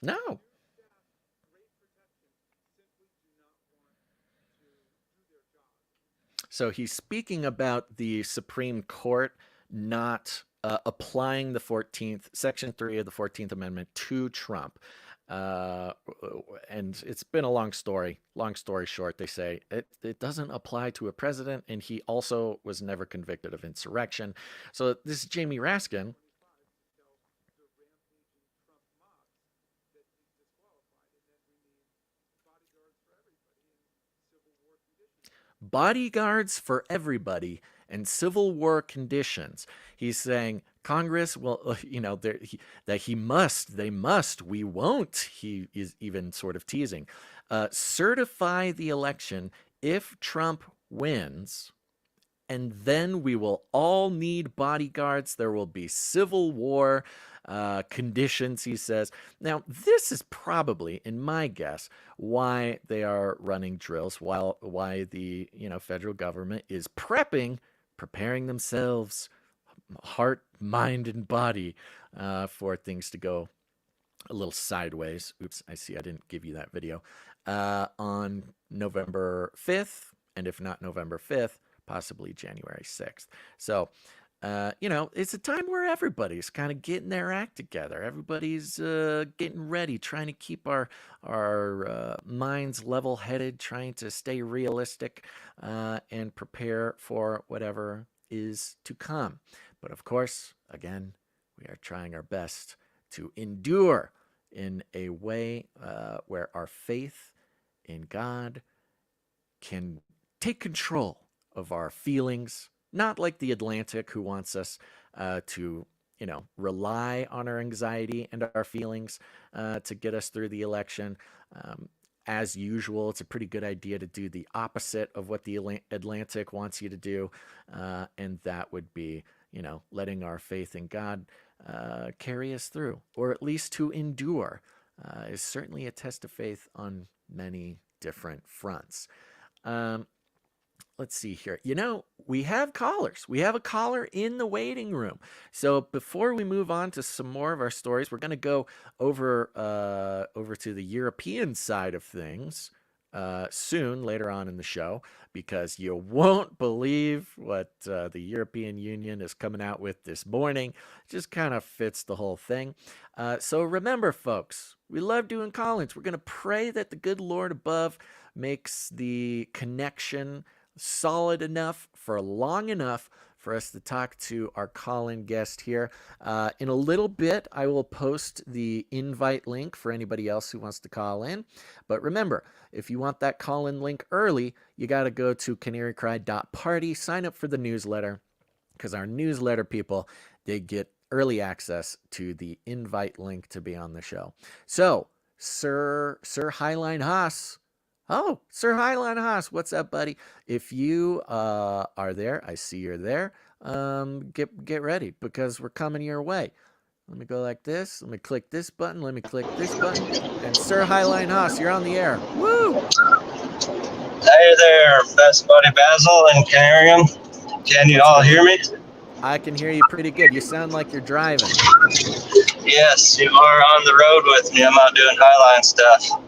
No. So he's speaking about the Supreme Court not applying the 14th, Section 3 of the 14th Amendment to Trump. And it's been a long story. Long story short, they say it doesn't apply to a president, and he also was never convicted of insurrection. So this is Jamie Raskin. Bodyguards for everybody and civil war conditions. He's saying Congress, well, that they must, we won't. He is even sort of teasing. Certify the election if Trump wins, and then we will all need bodyguards. There will be civil war conditions, he says. Now, this is probably, in my guess, why they are running drills, why the federal government is preparing themselves, heart, mind, and body, for things to go a little sideways. Oops, I see I didn't give you that video. On November 5th, and if not November 5th, possibly January 6th. So, it's a time where everybody's kind of getting their act together. Everybody's getting ready, trying to keep our minds level-headed, trying to stay realistic, and prepare for whatever is to come. But of course, again, we are trying our best to endure in a way where our faith in God can take control of our feelings, not like the Atlantic, who wants us to, rely on our anxiety and our feelings to get us through the election. As usual, it's a pretty good idea to do the opposite of what the Atlantic wants you to do, and that would be, letting our faith in God carry us through, or at least to endure, is certainly a test of faith on many different fronts. Let's see here. We have callers. We have a caller in the waiting room. So before we move on to some more of our stories, we're going to go over to the European side of things soon, later on in the show, because you won't believe what the European Union is coming out with this morning. It just kind of fits the whole thing. So remember, folks, we love doing call-ins. We're going to pray that the good Lord above makes the connection solid enough for long enough for us to talk to our call-in guest here. In a little bit, I will post the invite link for anybody else who wants to call in. But remember, if you want that call-in link early, you got to go to canarycry.party, sign up for the newsletter, because our newsletter people, they get early access to the invite link to be on the show. So, Sir Highline Haas. Oh, Sir Highline Haas, what's up, buddy? If you are there, I see you're there. Get ready, because we're coming your way. Let me go like this. Let me click this button. Let me click this button. And Sir Highline Haas, you're on the air. Woo! Hey there, best buddy Basil and Canarium. Can you all hear me? I can hear you pretty good. You sound like you're driving. Yes, you are on the road with me. I'm out doing Highline stuff.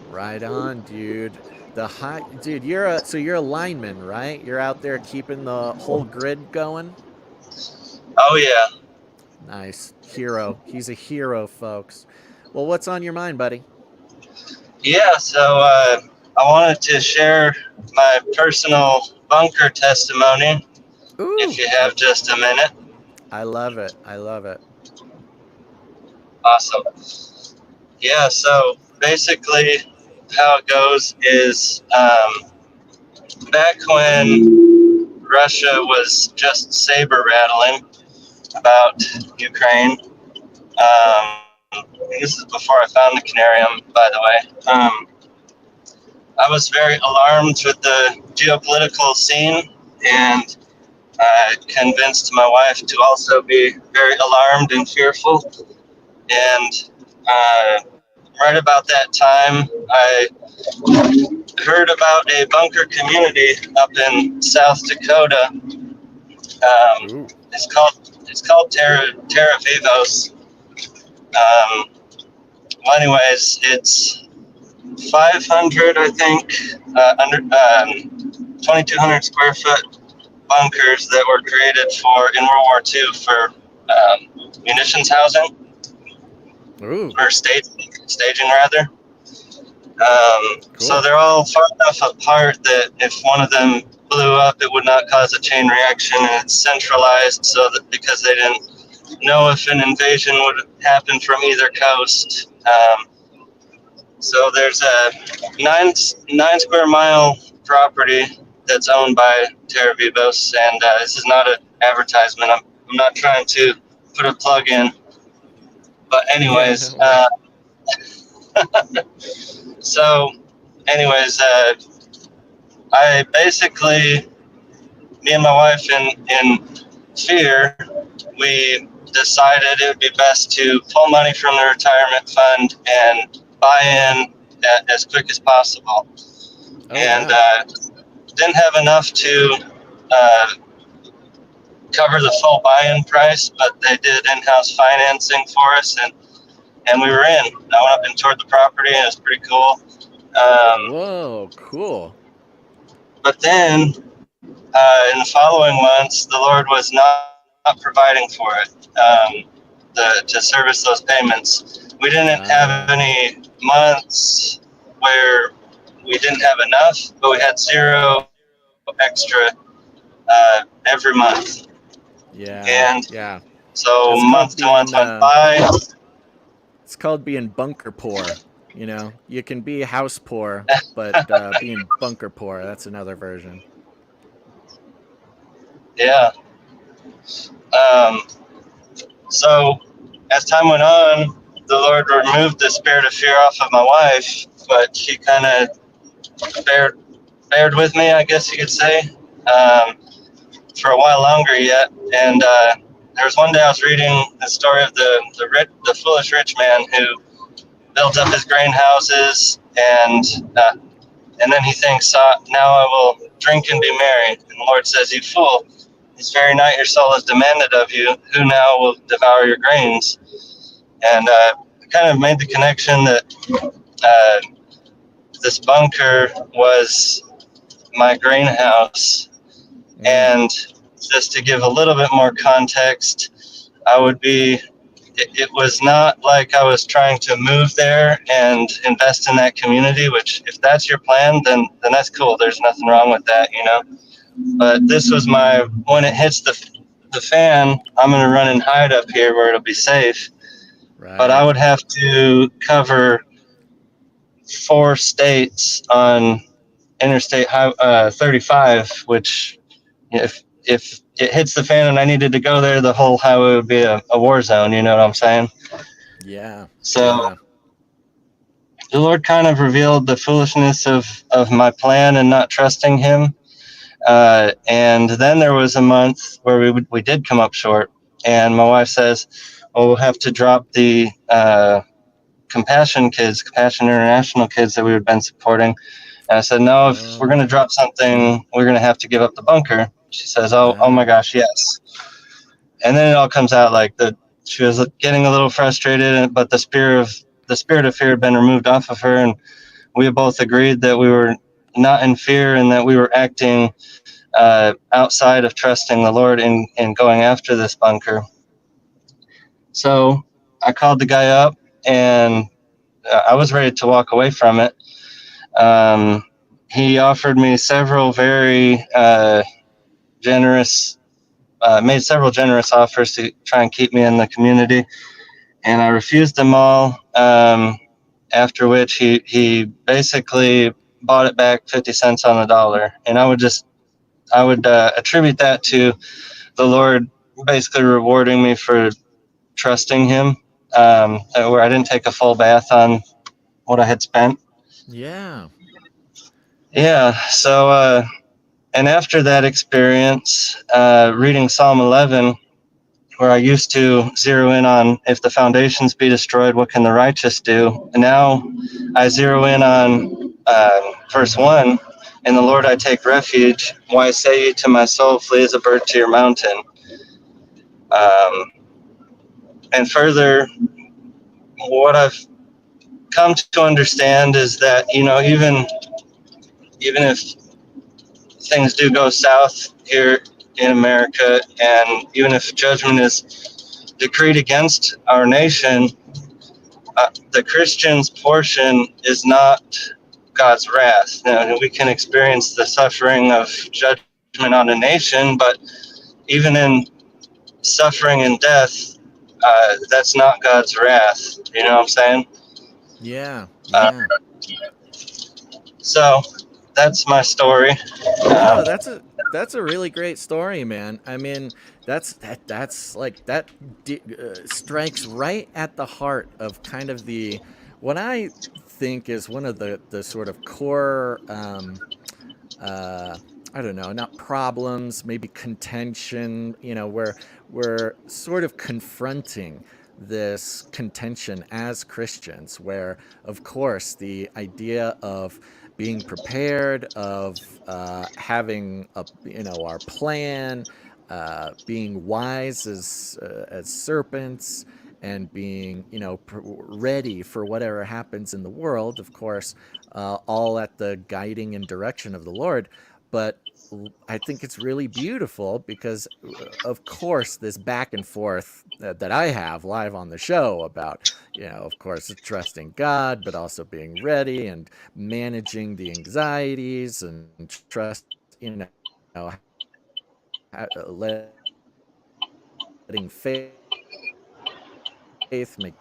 Right on, dude. You're a lineman, right? You're out there keeping the whole grid going? Oh yeah. Nice. Hero. He's a hero, folks. Well, what's on your mind, buddy? Yeah, so I wanted to share my personal bunker testimony. Ooh. If you have just a minute. I love it. Awesome. Yeah, so basically how it goes is back when Russia was just saber rattling about Ukraine, this is before I found the canarium, by the way. I was very alarmed with the geopolitical scene, and I convinced my wife to also be very alarmed and fearful. And right about that time, I heard about a bunker community up in South Dakota. It's called Terra Vivos. Well, anyways, it's 500, I think, under 2,200 square foot bunkers that were created in World War II for munitions housing, or staging rather. So they're all far enough apart that if one of them blew up, it would not cause a chain reaction, and it's centralized so that because they didn't know if an invasion would happen from either coast. So there's a nine square mile property that's owned by Terra Vivos, and this is not an advertisement. I'm not trying to put a plug in, but anyways. So, anyways, I basically, me and my wife, in fear, we decided it would be best to pull money from the retirement fund and buy in as quick as possible. Didn't have enough to cover the full buy-in price, but they did in-house financing for us, and we were in. I went up and toured the property, and it was pretty cool. Whoa, cool. But then, in the following months, the Lord was not providing for it to service those payments. We didn't have any months where we didn't have enough, but we had zero extra every month. And so It's month to month went by. It's called being bunker poor. You know, you can be house poor, but being bunker poor, that's another version. Yeah. So as time went on, the Lord removed the spirit of fear off of my wife, but she kind of bared with me, I guess you could say, for a while longer yet. And there was one day I was reading the story of the foolish rich man who built up his grain houses, and then he thinks, now I will drink and be merry. And the Lord says, you fool, this very night your soul is demanded of you. Who now will devour your grains? And I kind of made the connection that this bunker was my grain house. And just to give a little bit more context, it was not like I was trying to move there and invest in that community, which if that's your plan, then that's cool. There's nothing wrong with that, you know. But this was when it hits the fan, I'm going to run and hide up here where it'll be safe. Right. But I would have to cover 4 states on Interstate 35, which if it hits the fan and I needed to go there, the whole highway would be a war zone. You know what I'm saying? Yeah. So the Lord kind of revealed the foolishness of my plan and not trusting Him. And then there was a month where we did come up short, and my wife says, "Well, we'll have to drop the Compassion International kids that we had been supporting." And I said, "No, if we're going to drop something, we're going to have to give up the bunker." She says, "Oh my gosh, yes." And then it all comes out like she was getting a little frustrated, but the spirit of fear had been removed off of her, and we both agreed that we were not in fear and that we were acting outside of trusting the Lord in going after this bunker. So I called the guy up, and I was ready to walk away from it. He offered me several very made several generous offers to try and keep me in the community, and I refused them all. After which he basically bought it back 50 cents on the dollar, and I would attribute that to the Lord basically rewarding me for trusting Him. where I didn't take a full bath on what I had spent. Yeah. Yeah. So, and after that experience, reading Psalm 11, where I used to zero in on if the foundations be destroyed, what can the righteous do? And now I zero in on verse 1. In the Lord I take refuge. Why say ye to my soul, flee as a bird to your mountain? And further, what I've come to understand is that, even if things do go south here in America, and even if judgment is decreed against our nation, the Christian's portion is not God's wrath. Now, we can experience the suffering of judgment on a nation, but even in suffering and death, that's not God's wrath. You know what I'm saying? Yeah. Uh, Yeah. So that's my story. No, that's a really great story, man. I mean, that's like that strikes right at the heart of kind of the what I think is one of the sort of core I don't know, not problems, maybe contention, where we're sort of confronting this contention as Christians, where, of course, the idea of being prepared, of having our plan, being wise as serpents, and being ready for whatever happens in the world, of course, all at the guiding and direction of the Lord. But I think it's really beautiful because, of course, this back and forth that I have live on the show about, of course, trusting God, but also being ready and managing the anxieties and trust, letting faith make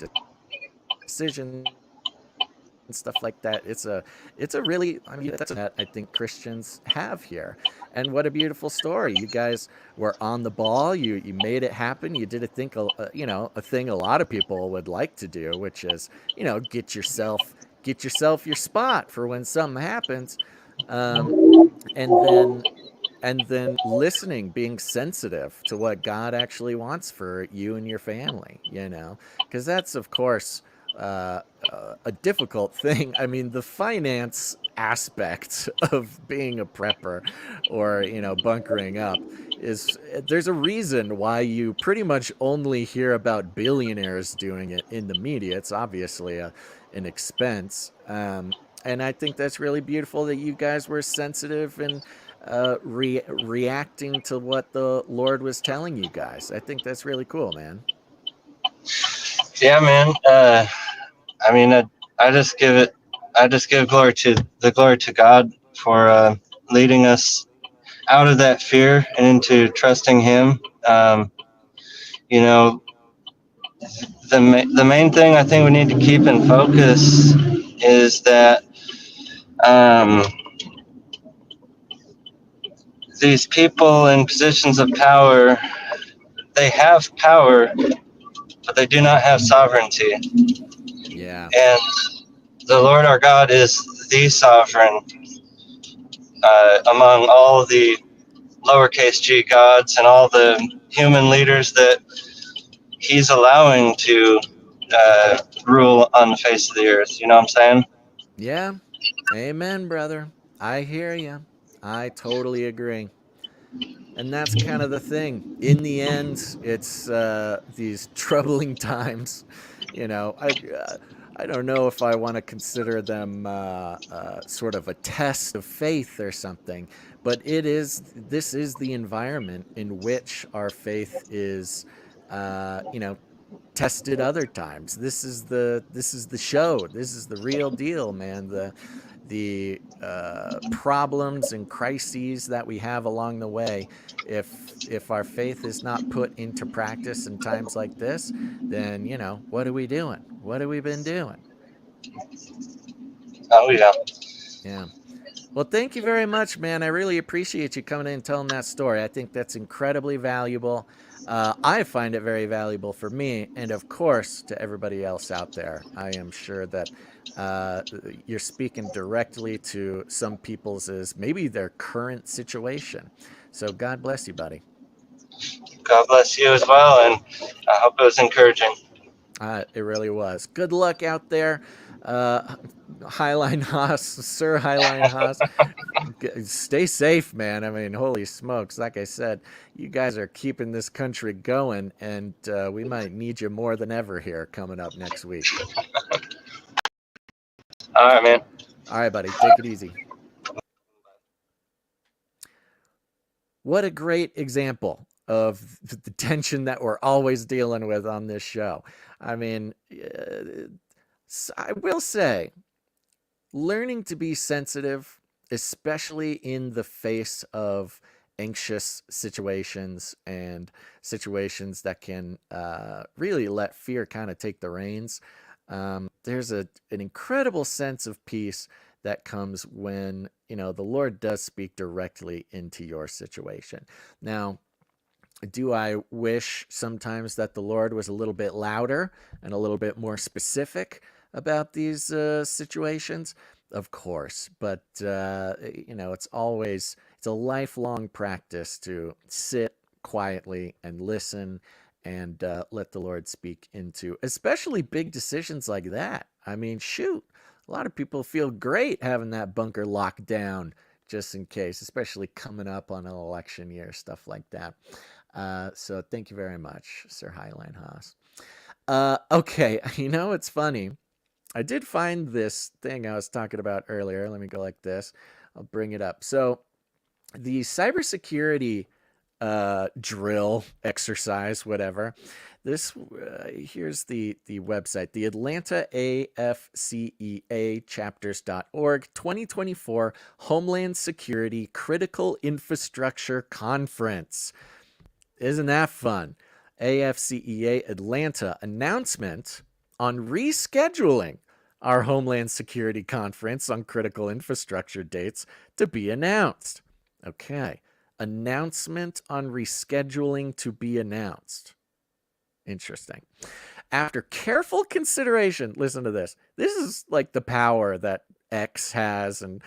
decisions and stuff like that. It's a really, I mean, that's that I think Christians have here. And what a beautiful story. You guys were on the ball. You made it happen. You did a thing, a thing a lot of people would like to do, which is, get yourself your spot for when something happens. Um, and then listening, being sensitive to what God actually wants for you and your family, because that's, of course, a difficult thing. I mean, the finance aspect of being a prepper or, bunkering up is there's a reason why you pretty much only hear about billionaires doing it in the media. It's obviously an expense. And I think that's really beautiful that you guys were sensitive and reacting to what the Lord was telling you guys. I think that's really cool, man. Yeah, man. I mean, I just give glory to God for leading us out of that fear and into trusting Him. You know, the main thing I think we need to keep in focus is that um, these people in positions of power, they have power, but they do not have sovereignty. Yeah. And the Lord our God is the sovereign among all the lowercase g gods and all the human leaders that He's allowing to rule on the face of the earth. You know what I'm saying? Yeah. Amen, brother. I hear you. I totally agree. And that's kind of the thing. In the end, it's these troubling times. I don't know if I want to consider them sort of a test of faith or something, but this is the environment in which our faith is, tested other times. This is the show. This is the real deal, man. The problems and crises that we have along the way, if our faith is not put into practice in times like this, then what are we doing? What have we been doing? Oh yeah. Yeah. Well, thank you very much, man. I really appreciate you coming in and telling that story. I think that's incredibly valuable. I find it very valuable for me, and of course to everybody else out there. I am sure that you're speaking directly to some people's is maybe their current situation. So God bless you, buddy. God bless you as well, and I hope it was encouraging. It really was. Good luck out there, Highline Haas, Sir Highline Haas. Stay safe, man. I mean, holy smokes! Like I said, you guys are keeping this country going, and we might need you more than ever here coming up next week. All right, man. All right, buddy. Take it easy. What a great example of the tension that we're always dealing with on this show. I mean, I will say, learning to be sensitive, especially in the face of anxious situations and situations that can really let fear kind of take the reins. There's an incredible sense of peace that comes when, the Lord does speak directly into your situation. Now, do I wish sometimes that the Lord was a little bit louder and a little bit more specific about these situations? Of course, but it's a lifelong practice to sit quietly and listen and let the Lord speak into, especially big decisions like that. I mean, shoot, a lot of people feel great having that bunker locked down just in case, especially coming up on an election year, stuff like that. So thank you very much, Sir Highline Haas. Okay, it's funny. I did find this thing I was talking about earlier. Let me go like this. I'll bring it up. So the cybersecurity drill exercise, whatever. This here's the website, the Atlanta AFCEA chapters.org 2024 Homeland Security Critical Infrastructure Conference. Isn't that fun? AFCEA Atlanta announcement on rescheduling our Homeland Security Conference on critical infrastructure dates to be announced. Okay. Announcement on rescheduling to be announced. Interesting. After careful consideration, listen to this. This is like the power that X has and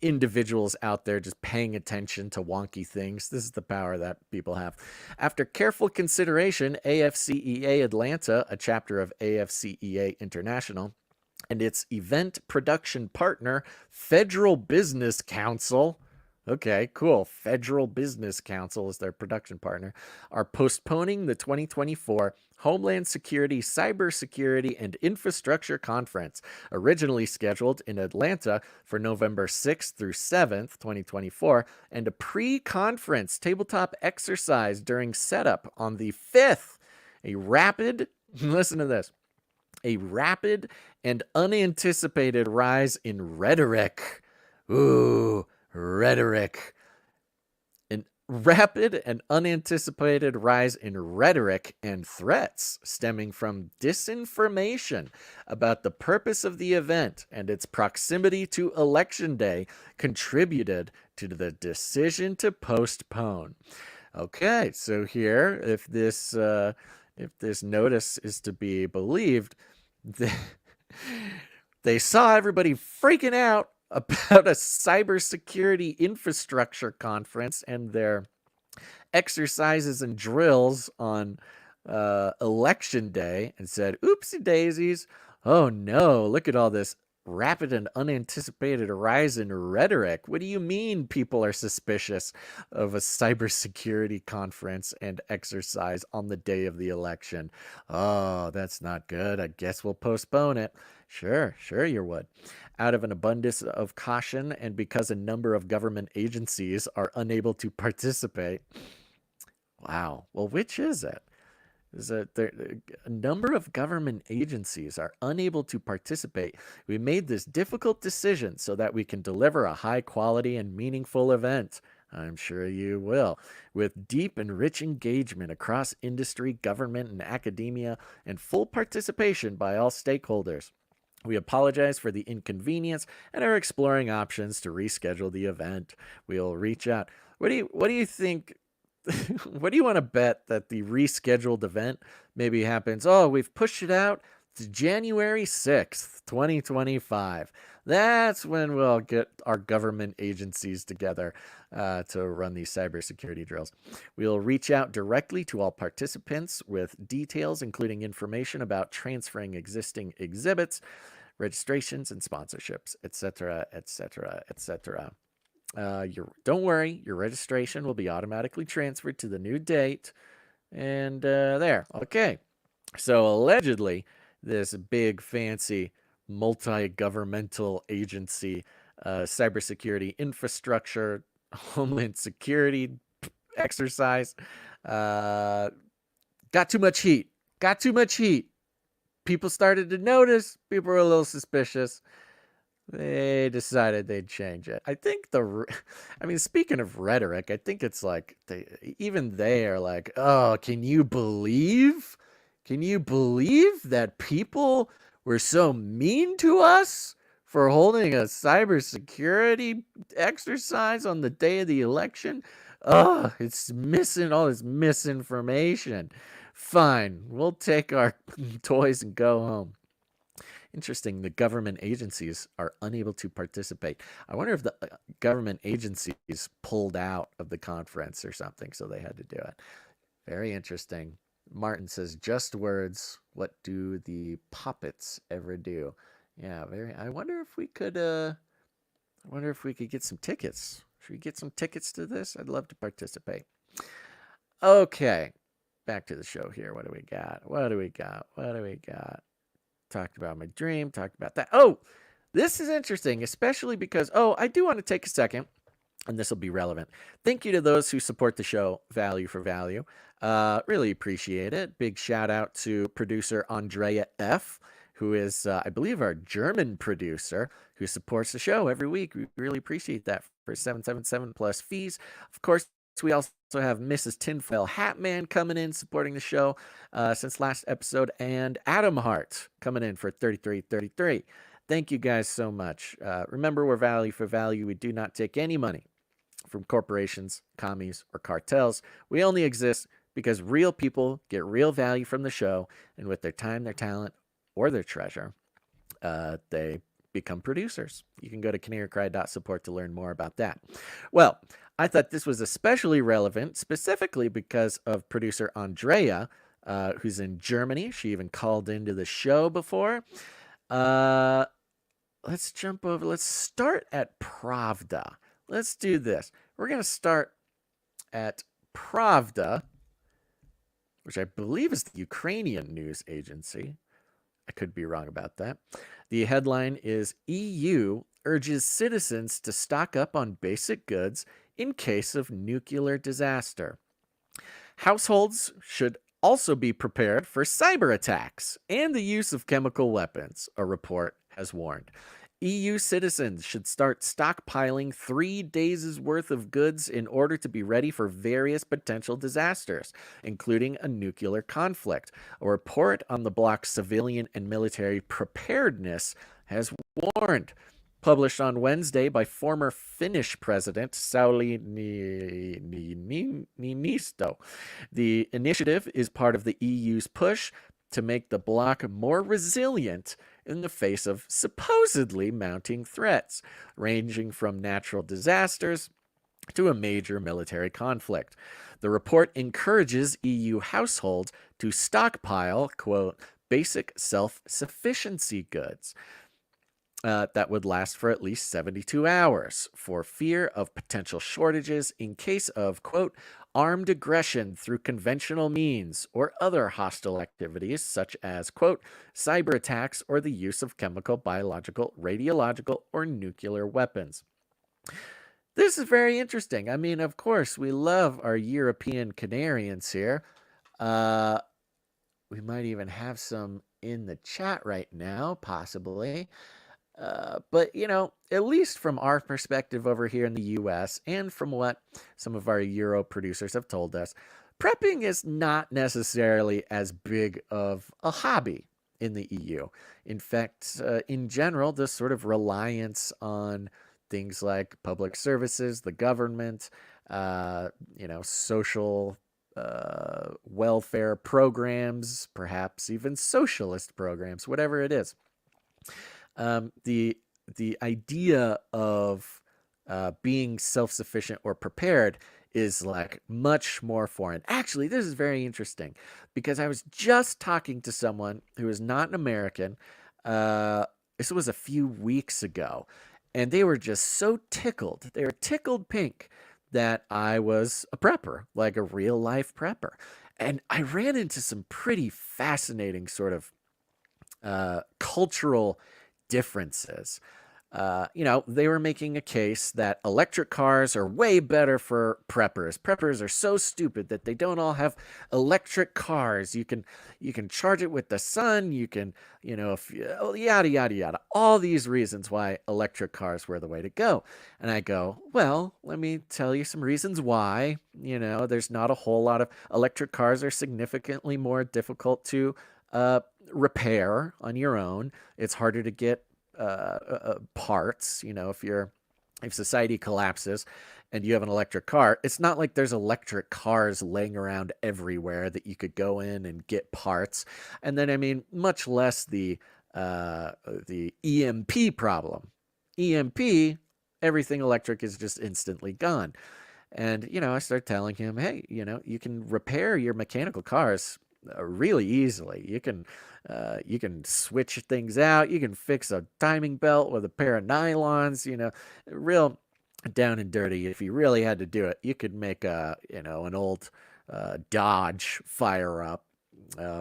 individuals out there just paying attention to wonky things. This is the power that people have. After careful consideration, AFCEA Atlanta, a chapter of AFCEA International, and its event production partner, Federal Business Council, okay, cool. Federal Business Council is their production partner, are postponing the 2024 Homeland Security, Cybersecurity, and Infrastructure Conference, originally scheduled in Atlanta for November 6th through 7th, 2024, and a pre-conference tabletop exercise during setup on the 5th. Listen to this, a rapid and unanticipated rise in rhetoric. Ooh, rhetoric. An rapid and unanticipated rise in rhetoric and threats stemming from disinformation about the purpose of the event and its proximity to Election Day contributed to the decision to postpone. Okay, so here, if this notice is to be believed, they saw everybody freaking out about a cybersecurity infrastructure conference and their exercises and drills on Election Day and said, oopsie daisies, oh no, look at all this rapid and unanticipated rise in rhetoric. What do you mean people are suspicious of a cybersecurity conference and exercise on the day of the election? Oh, that's not good. I guess we'll postpone it. Sure you would. Out of an abundance of caution and because a number of government agencies are unable to participate. Wow. Well, which is it? A number of government agencies are unable to participate. We made this difficult decision so that we can deliver a high quality and meaningful event. I'm sure you will, with deep and rich engagement across industry, government, and academia, and full participation by all stakeholders. We apologize for the inconvenience and are exploring options to reschedule the event. We'll reach out. What do you think What do you want to bet that the rescheduled event maybe happens? Oh, we've pushed it out to January 6th, 2025. That's when we'll get our government agencies together to run these cybersecurity drills. We'll reach out directly to all participants with details, including information about transferring existing exhibits, registrations, and sponsorships, etc., etc., etc. Don't worry, your registration will be automatically transferred to the new date. And there, okay. So allegedly, this big fancy multi-governmental agency, cybersecurity infrastructure, homeland security exercise, got too much heat. Got too much heat. People started to notice. People were a little suspicious. They decided they'd change it. I think speaking of rhetoric, I think it's like they are like, oh, can you believe that people were so mean to us for holding a cybersecurity exercise on the day of the election? Oh, it's missing all this misinformation. Fine, we'll take our toys and go home. Interesting, the government agencies are unable to participate. I wonder if the government agencies pulled out of the conference or something, so they had to do it. Very interesting. Martin says, just words. What do the puppets ever do? Yeah, I wonder if we could get some tickets. Should we get some tickets to this? I'd love to participate. Okay, back to the show here. What do we got? Talked about my dream, talked about that. Oh, this is interesting, especially because, I do want to take a second, and this will be relevant. Thank you to those who support the show, value for value. Really appreciate it. Big shout out to producer Andrea F., who is, I believe, our German producer who supports the show every week. We really appreciate that for 777 plus fees. Of course, we also have Mrs. Tinfoil Hatman coming in, supporting the show since last episode, and Adam Hart coming in for 3333. Thank you guys so much. Remember, we're value for value. We do not take any money from corporations, commies, or cartels. We only exist because real people get real value from the show, and with their time, their talent, or their treasure, they become producers. You can go to canarycry.support to learn more about that. Well, I thought this was especially relevant, specifically because of producer Andrea, who's in Germany. She even called into the show before. Let's jump over. Let's start at Pravda. Let's do this. We're going to start at Pravda, which I believe is the Ukrainian news agency. I could be wrong about that. The headline is EU urges citizens to stock up on basic goods in case of nuclear disaster. Households should also be prepared for cyber attacks and the use of chemical weapons, a report has warned. EU citizens should start stockpiling 3 days' worth of goods in order to be ready for various potential disasters, including a nuclear conflict. A report on the bloc's civilian and military preparedness has warned. Published on Wednesday by former Finnish President Sauli Niinisto. The initiative is part of the EU's push to make the bloc more resilient in the face of supposedly mounting threats, ranging from natural disasters to a major military conflict. The report encourages EU households to stockpile, quote, basic self-sufficiency goods that would last for at least 72 hours for fear of potential shortages in case of, quote, armed aggression through conventional means or other hostile activities such as, quote, cyber attacks or the use of chemical, biological, radiological, or nuclear weapons. This is very interesting. I mean, of course, we love our European Canarians here. We might even have some in the chat right now, possibly. But, you know, at least from our perspective over here in the U.S. and from what some of our Euro producers have told us, prepping is not necessarily as big of a hobby in the EU. In fact, in general, this sort of reliance on things like public services, the government, social welfare programs, perhaps even socialist programs, whatever it is. The idea of being self-sufficient or prepared is like much more foreign. Actually, this is very interesting because I was just talking to someone who is not an American. This was a few weeks ago, and they were just so tickled. They were tickled pink that I was a prepper, like a real life prepper. And I ran into some pretty fascinating sort of cultural differences. They were making a case that electric cars are way better for preppers. Preppers are so stupid that they don't all have electric cars. You can charge it with the sun. You can, yada yada yada. All these reasons why electric cars were the way to go. And I go, well, let me tell you some reasons why. There's not a whole lot of electric cars are significantly more difficult to repair on your own. It's harder to get parts. If society collapses and you have an electric car, it's not like there's electric cars laying around everywhere that you could go in and get parts. And then, much less the EMP problem. EMP, everything electric is just instantly gone. And, I started telling him, hey, you can repair your mechanical cars really easily. You can switch things out. You can fix a timing belt with a pair of nylons, real down and dirty. If you really had to do it, you could make an old Dodge fire up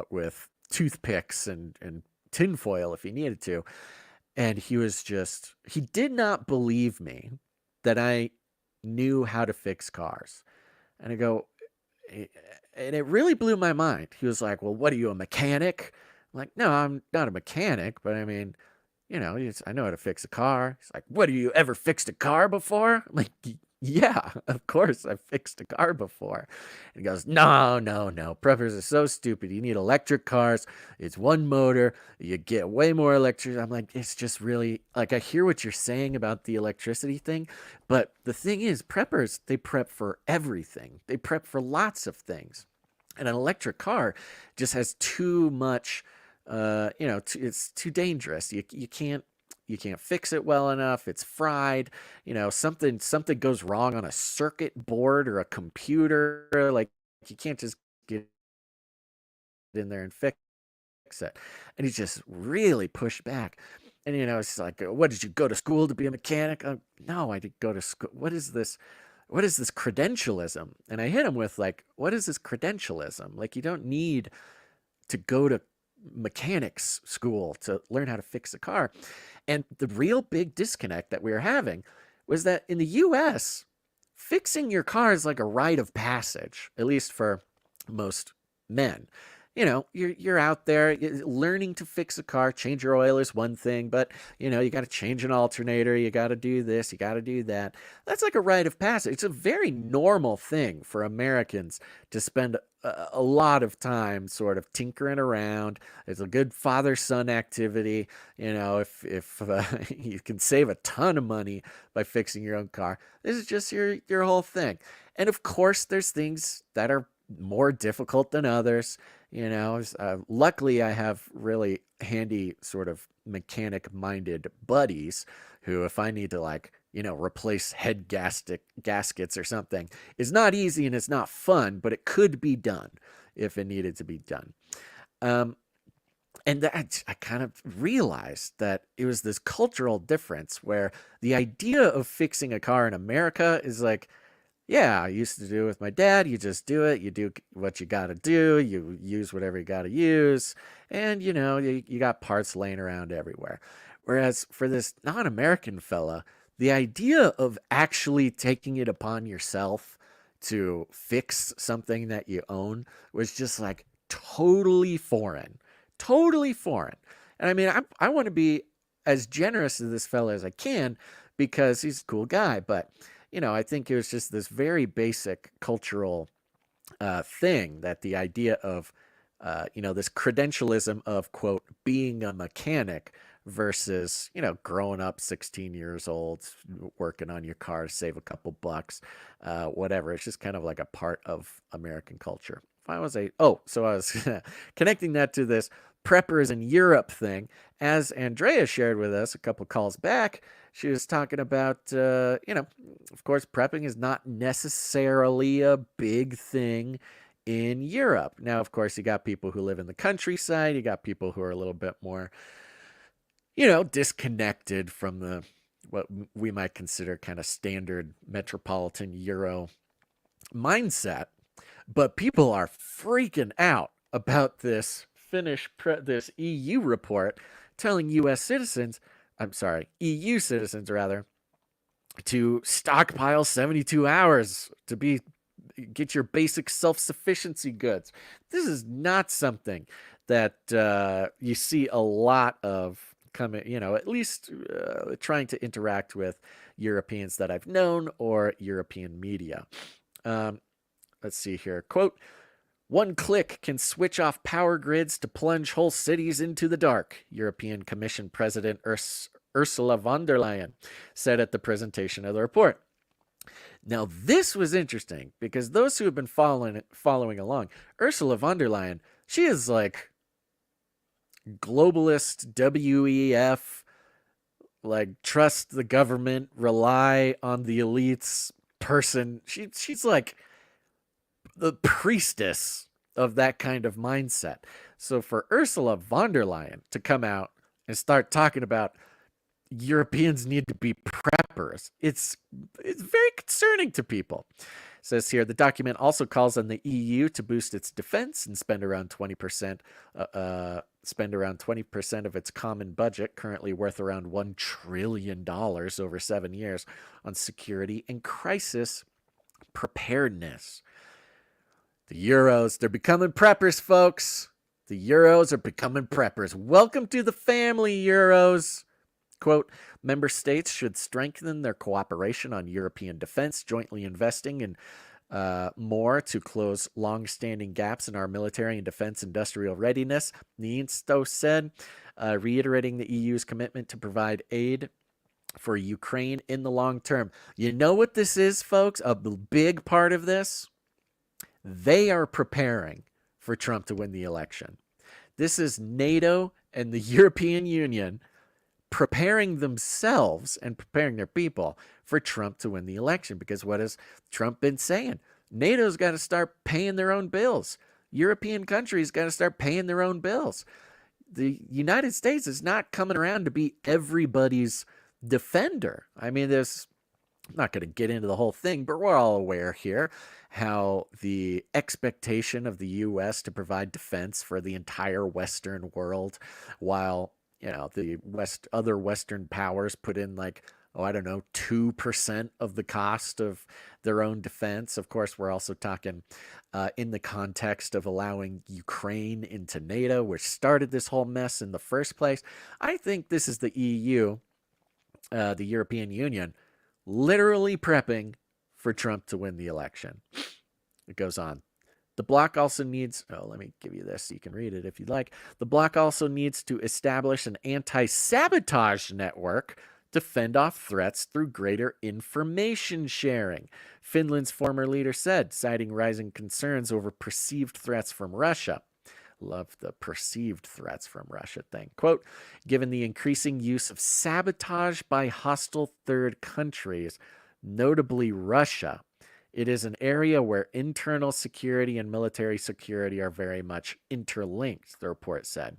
with toothpicks and tinfoil if you needed to. And he did not believe me that I knew how to fix cars. And I go, and it really blew my mind. He was like, well, what are you, a mechanic? I'm like, no, I'm not a mechanic, but I know how to fix a car. He's like, what, have you ever fixed a car before? I'm like, yeah, of course I've fixed a car before. And he goes, no. Preppers are so stupid. You need electric cars. It's one motor. You get way more electricity. I'm like, it's just really, like, I hear what you're saying about the electricity thing. But the thing is, preppers, they prep for everything. They prep for lots of things. And an electric car just has too much, it's too dangerous. You can't fix it well enough. It's fried. Something goes wrong on a circuit board or a computer. Like, you can't just get in there and fix it. And he just really pushed back. And, it's like, what, did you go to school to be a mechanic? No, I didn't go to school. What is this credentialism? And I hit him with, like, what is this credentialism? Like, you don't need to go to mechanics school to learn how to fix a car. And the real big disconnect that we were having was that in the US, fixing your car is like a rite of passage, at least for most men. You're out there learning to fix a car. Change your oil is one thing, but you got to change an alternator. You got to do this. You got to do that. That's like a rite of passage. It's a very normal thing for Americans to spend a lot of time sort of tinkering around. It's a good father-son activity. If you can save a ton of money by fixing your own car, this is just your whole thing. And of course, there's things that are more difficult than others. Luckily I have really handy sort of mechanic-minded buddies who, if I need to replace head gaskets or something, is not easy and it's not fun, but it could be done if it needed to be done. And that I kind of realized that it was this cultural difference where the idea of fixing a car in America is like, yeah, I used to do it with my dad. You just do it. You do what you got to do. You use whatever you got to use. And, you got parts laying around everywhere. Whereas for this non-American fella, the idea of actually taking it upon yourself to fix something that you own was just like totally foreign. Totally foreign. And I want to be as generous to this fella as I can because he's a cool guy. But I think it was just this very basic cultural thing that the idea of, this credentialism of, quote, being a mechanic versus, growing up 16 years old, working on your car to save a couple bucks, whatever. It's just kind of like a part of American culture. If I was so I was connecting that to this preppers in Europe thing. As Andrea shared with us a couple calls back, she was talking about, of course, prepping is not necessarily a big thing in Europe. Now, of course, you got people who live in the countryside. You got people who are a little bit more, disconnected from what we might consider kind of standard metropolitan Euro mindset. But people are freaking out about this this EU report telling EU citizens rather, to stockpile 72 hours to get your basic self-sufficiency goods. This is not something that you see a lot of coming, at least trying to interact with Europeans that I've known or European media. Let's see here. Quote, "One click can switch off power grids to plunge whole cities into the dark," European Commission President Ursula von der Leyen said at the presentation of the report. Now, this was interesting because those who have been following along, Ursula von der Leyen, she is like globalist, WEF, like trust the government, rely on the elites person. She's like the priestess of that kind of mindset. So for Ursula von der Leyen to come out and start talking about Europeans need to be preppers, it's very concerning to people. It says here, the document also calls on the EU to boost its defense and spend around 20% of its common budget, currently worth around $1 trillion over 7 years, on security and crisis preparedness. The Euros, they're becoming preppers, folks. The Euros are becoming preppers. Welcome to the family, Euros. Quote, "Member states should strengthen their cooperation on European defense, jointly investing in more to close long-standing gaps in our military and defense industrial readiness," Niinistö said, reiterating the EU's commitment to provide aid for Ukraine in the long term. You know what this is, folks? A big part of this? They are preparing for Trump to win the election. This is NATO and the European Union preparing themselves and preparing their people for Trump to win the election. Because what has Trump been saying? NATO's got to start paying their own bills. European countries got to start paying their own bills. The United States is not coming around to be everybody's defender. I mean, I'm not going to get into the whole thing, but we're all aware here how the expectation of the U.S. to provide defense for the entire Western world, while the other Western powers put in 2% of the cost of their own defense. Of course, we're also talking in the context of allowing Ukraine into NATO, which started this whole mess in the first place. I think this is the EU, the European Union, literally prepping for Trump to win the election. It goes on. The bloc also needs, let me give you this so you can read it if you'd like. The bloc also needs to establish an anti-sabotage network to fend off threats through greater information sharing, Finland's former leader said, citing rising concerns over perceived threats from Russia. Love the perceived threats from Russia thing. Quote, "Given the increasing use of sabotage by hostile third countries, notably Russia, it is an area where internal security and military security are very much interlinked," the report said.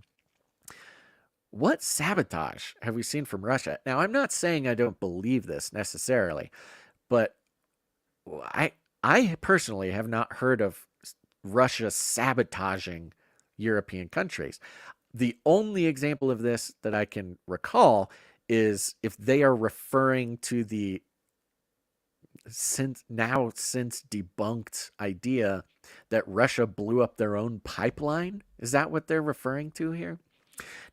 What sabotage have we seen from Russia? Now, I'm not saying I don't believe this necessarily, but I personally have not heard of Russia sabotaging European countries. The only example of this that I can recall is if they are referring to the since debunked idea that Russia blew up their own pipeline. Is that what they're referring to here?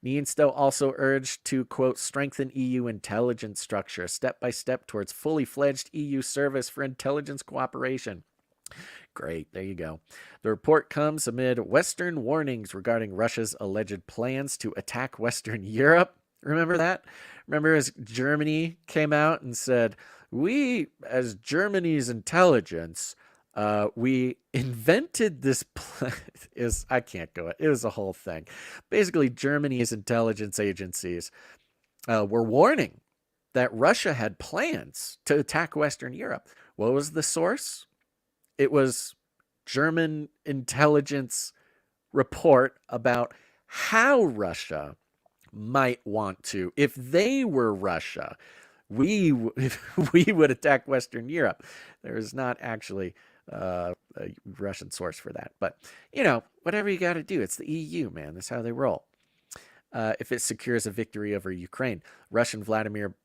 Niinistö also urged to, quote, "strengthen EU intelligence structure step by step towards fully fledged EU service for intelligence cooperation." Great, there you go. The report comes amid Western warnings regarding Russia's alleged plans to attack Western Europe. Remember that? Remember as Germany came out and said, we, as Germany's intelligence, we invented this I can't go. It was a whole thing. Basically, Germany's intelligence agencies were warning that Russia had plans to attack Western Europe. What was the source? It was German intelligence report about how Russia might want to, if they were Russia, we would attack Western Europe. There is not actually a Russian source for that, but whatever you got to do, it's the EU, man. That's how they roll. If it secures a victory over Ukraine, Russian President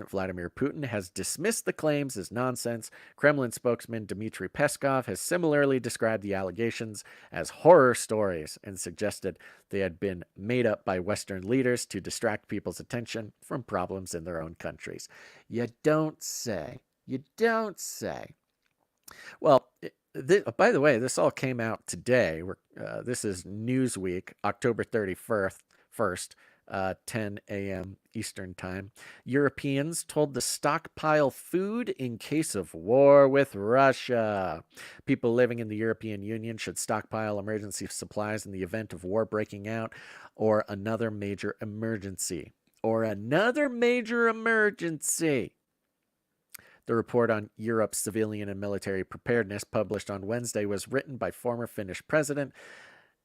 Vladimir Putin has dismissed the claims as nonsense. Kremlin spokesman Dmitry Peskov has similarly described the allegations as horror stories and suggested they had been made up by Western leaders to distract people's attention from problems in their own countries. You don't say. You don't say. Well, by the way, this all came out today. This is Newsweek, October 31st, 10 a.m. Eastern Time. Europeans told to stockpile food in case of war with Russia. People living in the European Union should stockpile emergency supplies in the event of war breaking out or another major emergency. The report on Europe's civilian and military preparedness, published on Wednesday, was written by former Finnish president,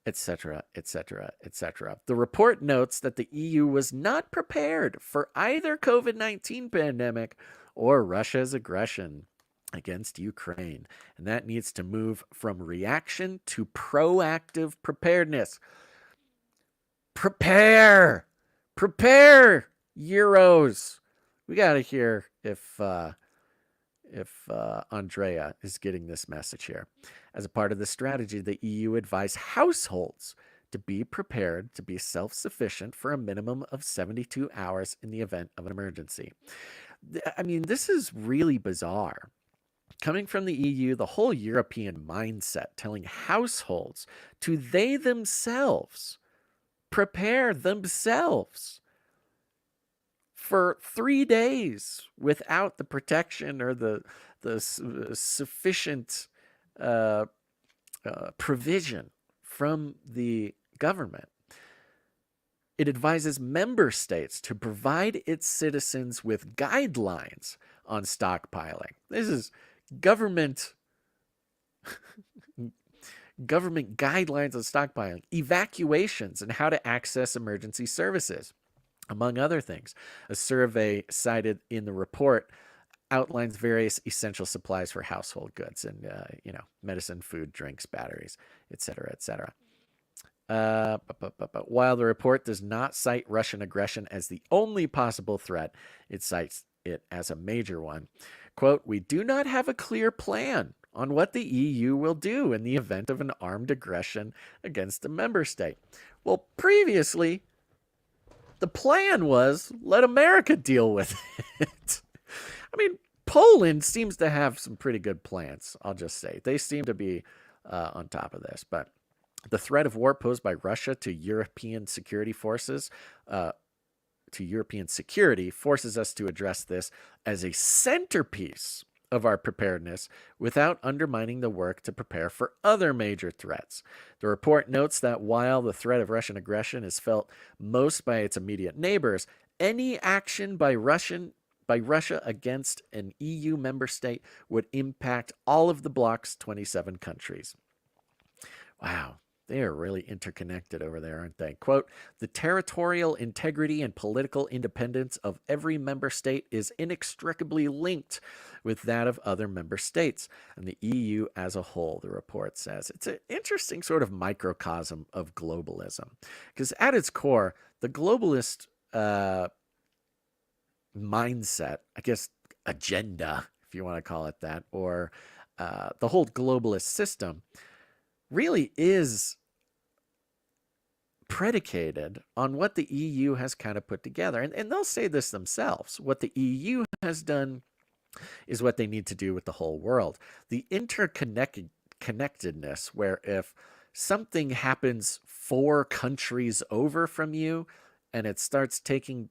etc., etc., etc. The report notes that the EU was not prepared for either COVID-19 pandemic or Russia's aggression against Ukraine, and that needs to move from reaction to proactive preparedness. Prepare, Euros. We got to hear if Andrea is getting this message here. As a part of the strategy, the EU advised households to be prepared to be self-sufficient for a minimum of 72 hours in the event of an emergency. I mean, this is really bizarre. Coming from the EU, the whole European mindset telling households to they themselves prepare themselves for 3 days without the protection or the sufficient provision from the government. It advises member states to provide its citizens with guidelines on stockpiling. This is government guidelines on stockpiling, evacuations, and how to access emergency services, among other things. A survey cited in the report outlines various essential supplies for household goods and, medicine, food, drinks, batteries, etc., etc. While the report does not cite Russian aggression as the only possible threat, it cites it as a major one. Quote, "We do not have a clear plan on what the EU will do in the event of an armed aggression against a member state." Well, previously, the plan was let America deal with it. I mean, Poland seems to have some pretty good plans, I'll just say. They seem to be on top of this. But the threat of war posed by Russia to European security forces, forces us to address this as a centerpiece of our preparedness without undermining the work to prepare for other major threats. The report notes that while the threat of Russian aggression is felt most by its immediate neighbors, any action by Russia against an EU member state would impact all of the bloc's 27 countries. Wow. They are really interconnected over there, aren't they? Quote, "The territorial integrity and political independence of every member state is inextricably linked with that of other member states and the EU as a whole," the report says. It's an interesting sort of microcosm of globalism, because at its core, the globalist mindset, I guess agenda, if you want to call it that, or the whole globalist system really is predicated on what the EU has kind of put together. And they'll say this themselves. What the EU has done is what they need to do with the whole world. The interconnectedness, where if something happens 4 countries over from you, and it starts taking,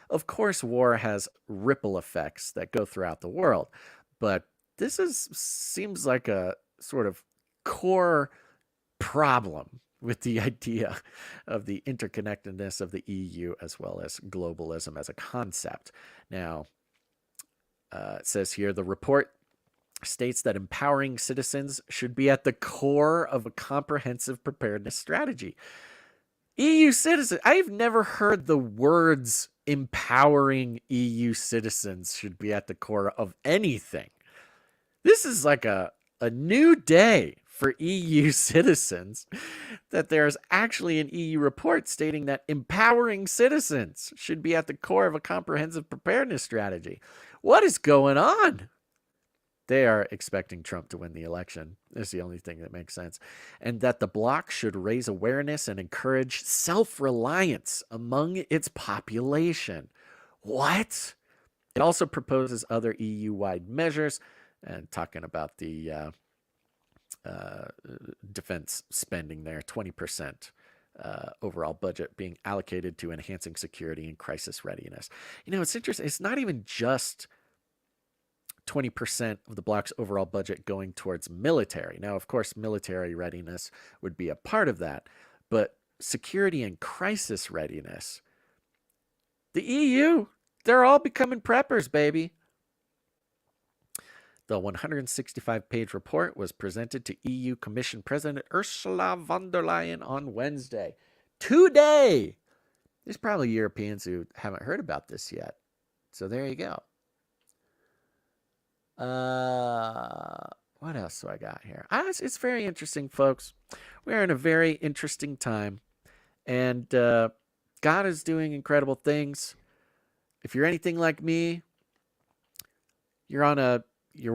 of course, war has ripple effects that go throughout the world, but seems like a sort of core problem with the idea of the interconnectedness of the EU as well as globalism as a concept. Now, it says here, the report states that empowering citizens should be at the core of a comprehensive preparedness strategy. EU citizens, I've never heard the words empowering EU citizens should be at the core of anything. This is like a new day for EU citizens, that there's actually an EU report stating that empowering citizens should be at the core of a comprehensive preparedness strategy. What is going on? They are expecting Trump to win the election. That's the only thing that makes sense. And that the bloc should raise awareness and encourage self-reliance among its population. What? It also proposes other EU-wide measures, and talking about the defense spending there, 20% overall budget being allocated to enhancing security and crisis readiness. It's interesting. It's not even just 20% of the bloc's overall budget going towards military. Now, of course, military readiness would be a part of that, but security and crisis readiness, the EU, they're all becoming preppers, baby. The 165-page report was presented to EU Commission President Ursula von der Leyen on Wednesday. Today! There's probably Europeans who haven't heard about this yet. So there you go. What else do I got here? It's very interesting, folks. We're in a very interesting time. And God is doing incredible things. If you're anything like me, you're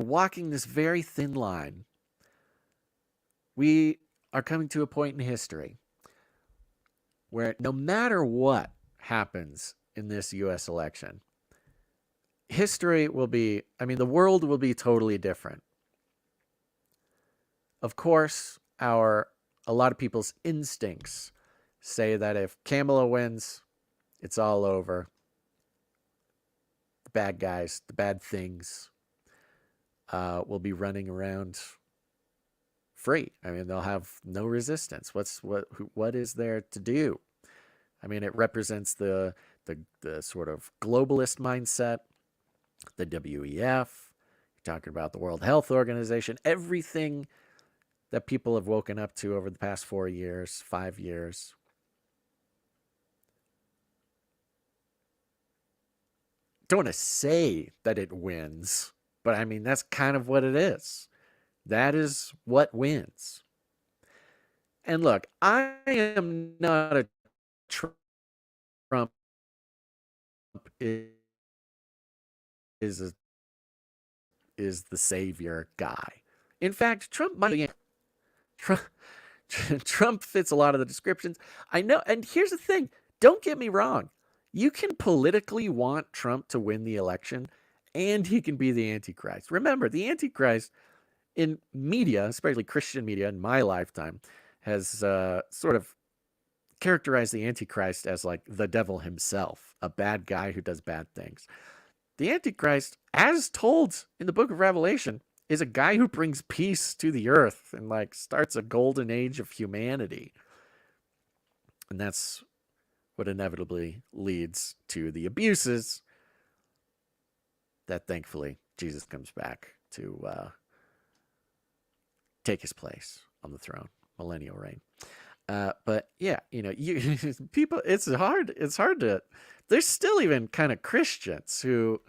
walking this very thin line. We are coming to a point in history where no matter what happens in this U.S. election, history will be, the world will be totally different. Of course, a lot of people's instincts say that if Kamala wins, it's all over. The bad guys, the bad things, will be running around free. They'll have no resistance. What is there to do? It represents the sort of globalist mindset, the WEF. You're talking about the World Health Organization, everything that people have woken up to over the past 4 years, 5 years. Don't want to say that it wins, but that's kind of what it is. That is what wins. And look, I am not a Trump is the savior guy. In fact, Trump fits a lot of the descriptions. I know, and here's the thing. Don't get me wrong. You can politically want Trump to win the election, and he can be the Antichrist. Remember, the Antichrist in media, especially Christian media in my lifetime, has sort of characterized the Antichrist as like the devil himself, a bad guy who does bad things. The Antichrist, as told in the book of Revelation, is a guy who brings peace to the earth and starts a golden age of humanity. And that's what inevitably leads to the abuses that thankfully Jesus comes back to take his place on the throne, millennial reign. But yeah, people, it's hard to, there's still even kind of Christians who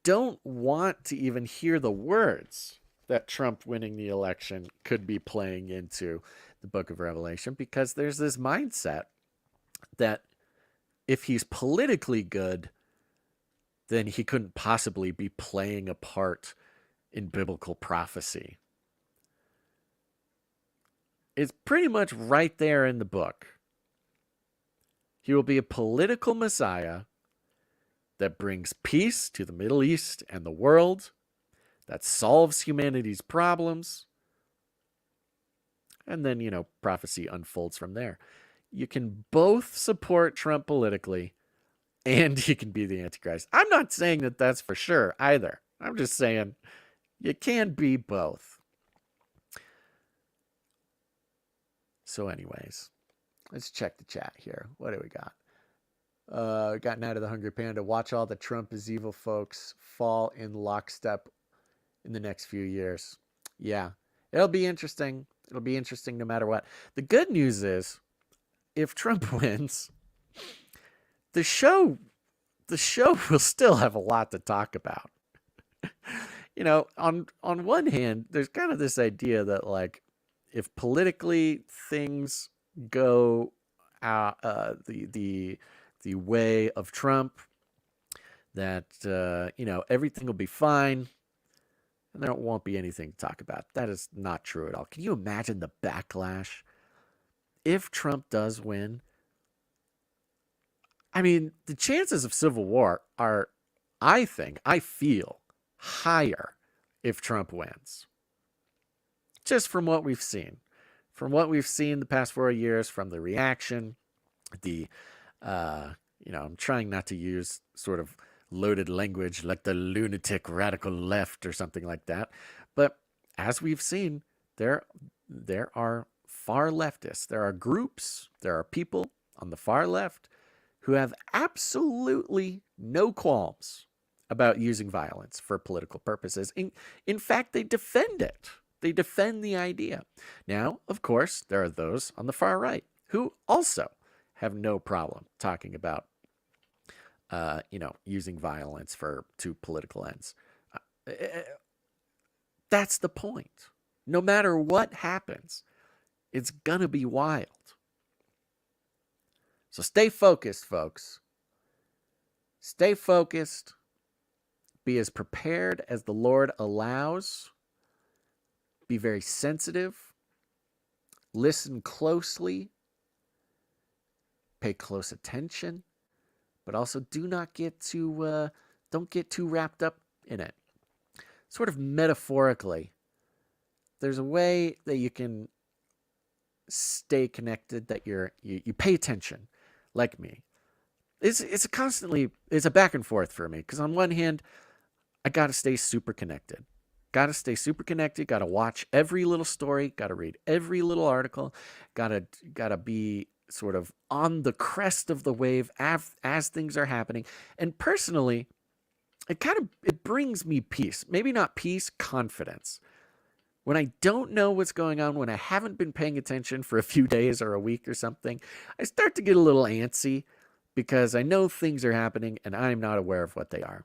don't want to even hear the words that Trump winning the election could be playing into the book of Revelation, because there's this mindset that if he's politically good, then he couldn't possibly be playing a part in biblical prophecy. It's pretty much right there in the book. He will be a political Messiah that brings peace to the Middle East and the world, that solves humanity's problems, and then, prophecy unfolds from there. You can both support Trump politically and you can be the Antichrist. I'm not saying that that's for sure either. I'm just saying you can be both. So anyways, let's check the chat here. What do we got? Got Night of the Hungry Panda. Watch all the Trump is evil folks fall in lockstep in the next few years. Yeah, it'll be interesting. It'll be interesting no matter what. The good news is, if Trump wins, the show will still have a lot to talk about. You know, on one hand, there's kind of this idea that, like, if politically things go the way of Trump, that everything will be fine and there won't be anything to talk about. That is not true at all. Can you imagine the backlash if Trump does win? I mean, the chances of civil war are, I feel higher if Trump wins. Just from what we've seen. From what we've seen the past 4 years, from the reaction, I'm trying not to use sort of loaded language like the lunatic radical left or something like that. But as we've seen, there are far leftists. There are groups, there are people on the far left who have absolutely no qualms about using violence for political purposes. In fact, they defend it. They defend the idea. Now, of course, there are those on the far right who also have no problem talking about, using violence to political ends. That's the point. No matter what happens, it's gonna be wild. So stay focused, folks. Stay focused. Be as prepared as the Lord allows. Be very sensitive. Listen closely. Pay close attention. But also don't get too wrapped up in it. Sort of metaphorically, there's a way that you can stay connected, that you pay attention, like me. It's a back and forth for me, because on one hand, I got to stay super connected. Got to watch every little story, got to read every little article, got to be sort of on the crest of the wave as things are happening. And personally, it brings me peace. Maybe not peace, confidence. When I don't know what's going on, when I haven't been paying attention for a few days or a week or something, I start to get a little antsy because I know things are happening and I'm not aware of what they are.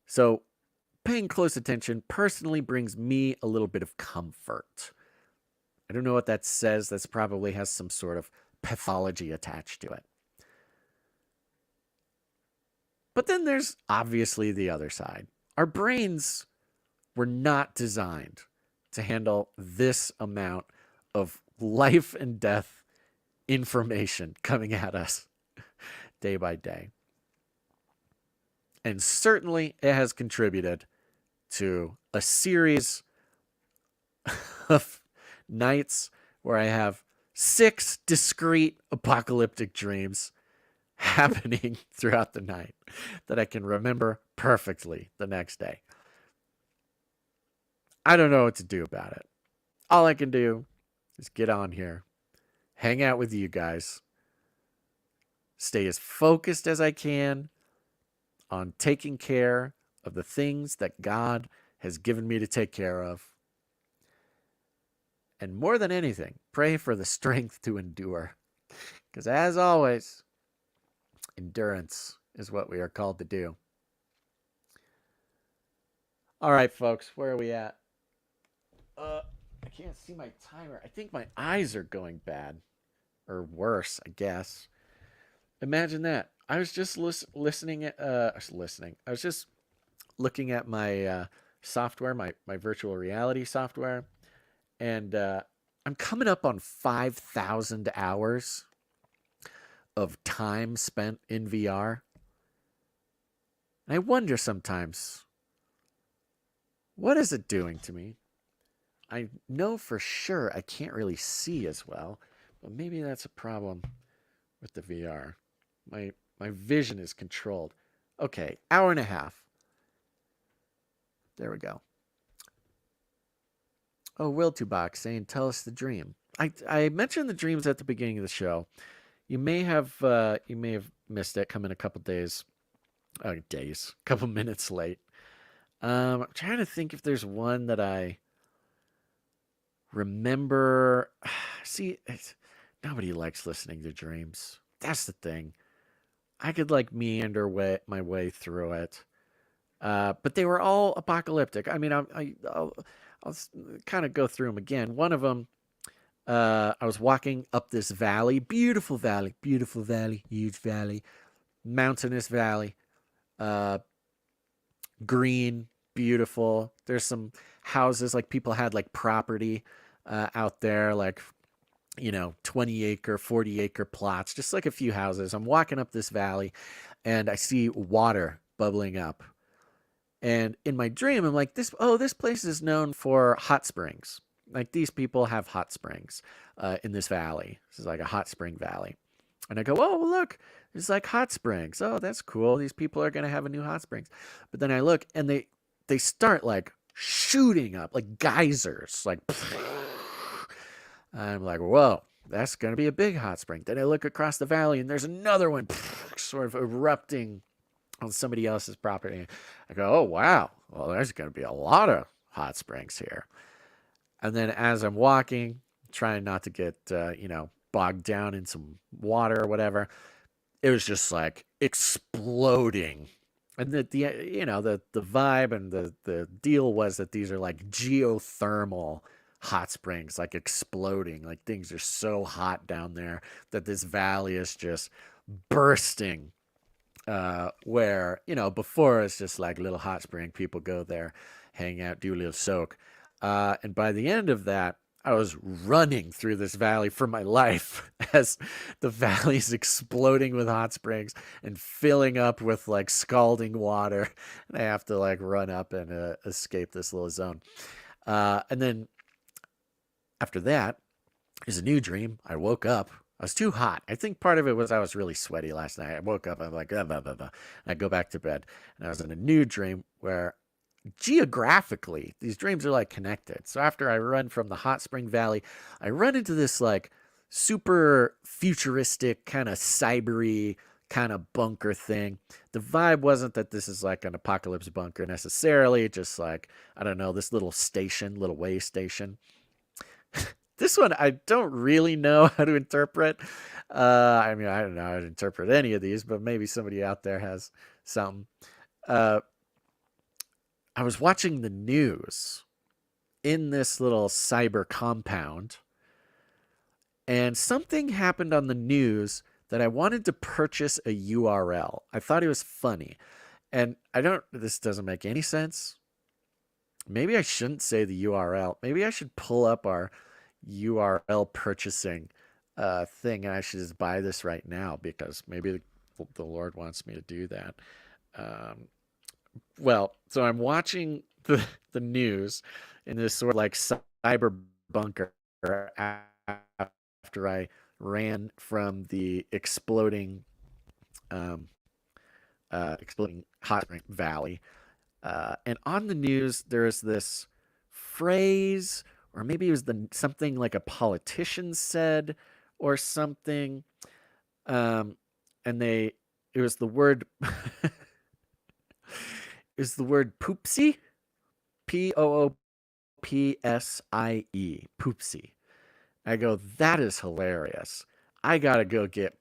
So paying close attention personally brings me a little bit of comfort. I don't know what that says. That probably has some sort of pathology attached to it. But then there's obviously the other side. Our brains were not designed to handle this amount of life and death information coming at us day by day. And certainly it has contributed to a series of nights where I have 6 discrete apocalyptic dreams happening throughout the night that I can remember perfectly the next day. I don't know what to do about it. All I can do is get on here, hang out with you guys, stay as focused as I can on taking care of the things that God has given me to take care of. And more than anything, pray for the strength to endure. Because as always, endurance is what we are called to do. All right, folks, where are we at? I can't see my timer. I think my eyes are going bad. Or worse, I guess. Imagine that. I was just listening. I was just looking at my software, my virtual reality software. And I'm coming up on 5,000 hours of time spent in VR. And I wonder sometimes, what is it doing to me? I know for sure I can't really see as well, Well, maybe that's a problem with the VR. My vision is controlled. Okay, hour and a half. There we go. Oh, Will Tubox saying, "Tell us the dream." I mentioned the dreams at the beginning of the show. You may have missed it. Coming a couple couple minutes late. I'm trying to think if there's one that I remember. See, nobody likes listening to dreams. That's the thing. I could like meander my way through it, but they were all apocalyptic. I mean, I'll kind of go through them again. One of them, I was walking up this valley, beautiful valley, huge valley, mountainous valley, green, beautiful. There's some houses, like people had like property out there, like 20-acre, 40-acre plots, just like a few houses. I'm walking up this valley and I see water bubbling up. And in my dream, I'm like, this place is known for hot springs. Like these people have hot springs in this valley. This is like a hot spring valley. And I go, oh, look, it's like hot springs. Oh, that's cool. These people are going to have a new hot springs. But then I look and they start like shooting up like geysers, like I'm like, whoa, that's going to be a big hot spring. Then I look across the valley and there's another one sort of erupting on somebody else's property. I go, oh, wow. Well, there's going to be a lot of hot springs here. And then as I'm walking, trying not to get, bogged down in some water or whatever, it was just like exploding. And the vibe and the deal was that these are like geothermal hot springs, like exploding. Like things are so hot down there that this valley is just bursting. Where, before it's just like a little hot spring. People go there, hang out, do a little soak. And by the end of that, I was running through this valley for my life as the valley's exploding with hot springs and filling up with like scalding water. And I have to like run up and escape this little zone. And then after that is a new dream. I woke up. I was too hot. I think part of it was I was really sweaty last night. I woke up. I'm like, blah, blah, blah. I go back to bed. And I was in a new dream where geographically, these dreams are like connected. So after I run from the hot spring valley, I run into this like super futuristic kind of cybery kind of bunker thing. The vibe wasn't that this is like an apocalypse bunker necessarily, just like, I don't know, this little way station. This one, I don't really know how to interpret. I don't know how to interpret any of these, but maybe somebody out there has something. I was watching the news in this little cyber compound, and something happened on the news that I wanted to purchase a URL. I thought it was funny. And this doesn't make any sense. Maybe I shouldn't say the URL. Maybe I should pull up our URL purchasing thing, and I should just buy this right now because maybe the Lord wants me to do that. Well, so I'm watching the news in this sort of like cyber bunker after I ran from the exploding hot spring valley. And on the news, there's this phrase, or maybe it was something like a politician said or something. And it was the word, is the word poopsie, Poopsie, poopsie. I go, that is hilarious. I got to go get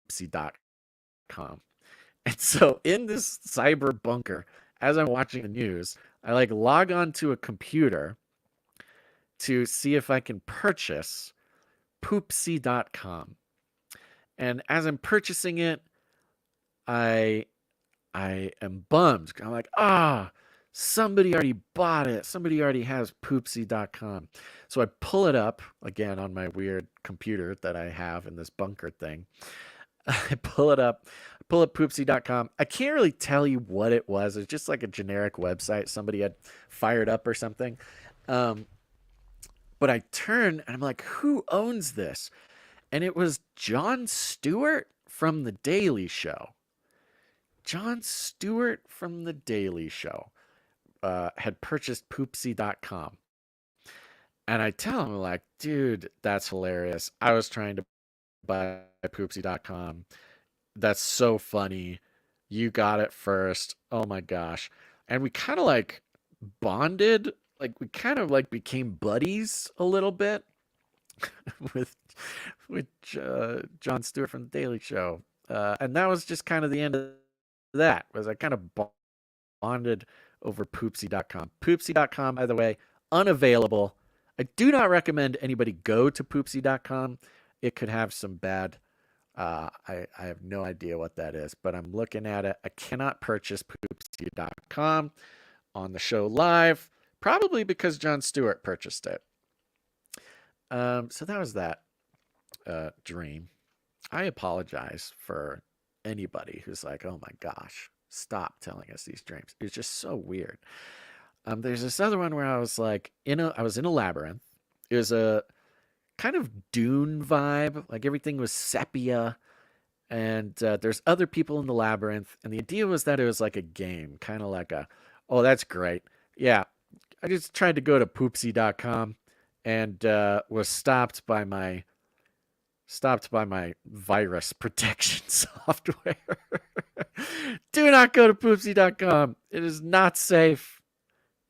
poopsie.com. And so in this cyber bunker, as I'm watching the news, I like log on to a computer to see if I can purchase poopsie.com. And as I'm purchasing it, I am bummed. I'm like, somebody already bought it. Somebody already has poopsie.com. So I pull it up again on my weird computer that I have in this bunker thing. I pull up poopsie.com. I can't really tell you what it was. It's just like a generic website somebody had fired up or something. But I turn and I'm like, who owns this? And it was Jon Stewart from The Daily Show. Jon Stewart from The Daily Show had purchased Poopsie.com. And I tell him, like, dude, that's hilarious. I was trying to buy Poopsie.com. That's so funny. You got it first. Oh my gosh. And we kind of like bonded. Like, we kind of like became buddies a little bit with Jon Stewart from The Daily Show. And that was just kind of the end of that, was I kind of bonded over Poopsie.com. Poopsie.com, by the way, unavailable. I do not recommend anybody go to Poopsie.com. It could have some bad, I have no idea what that is, but I'm looking at it. I cannot purchase Poopsie.com on the show live, probably because Jon Stewart purchased it. So that was that dream. I apologize for anybody who's like, oh my gosh, stop telling us these dreams. It's just so weird. There's this other one where I was like, I was in a labyrinth. It was a kind of Dune vibe. Like, everything was sepia. And there's other people in the labyrinth. And the idea was that it was like a game, kind of like oh, that's great. Yeah, I just tried to go to poopsie.com and was stopped by my virus protection software. Do not go to poopsie.com. It is not safe.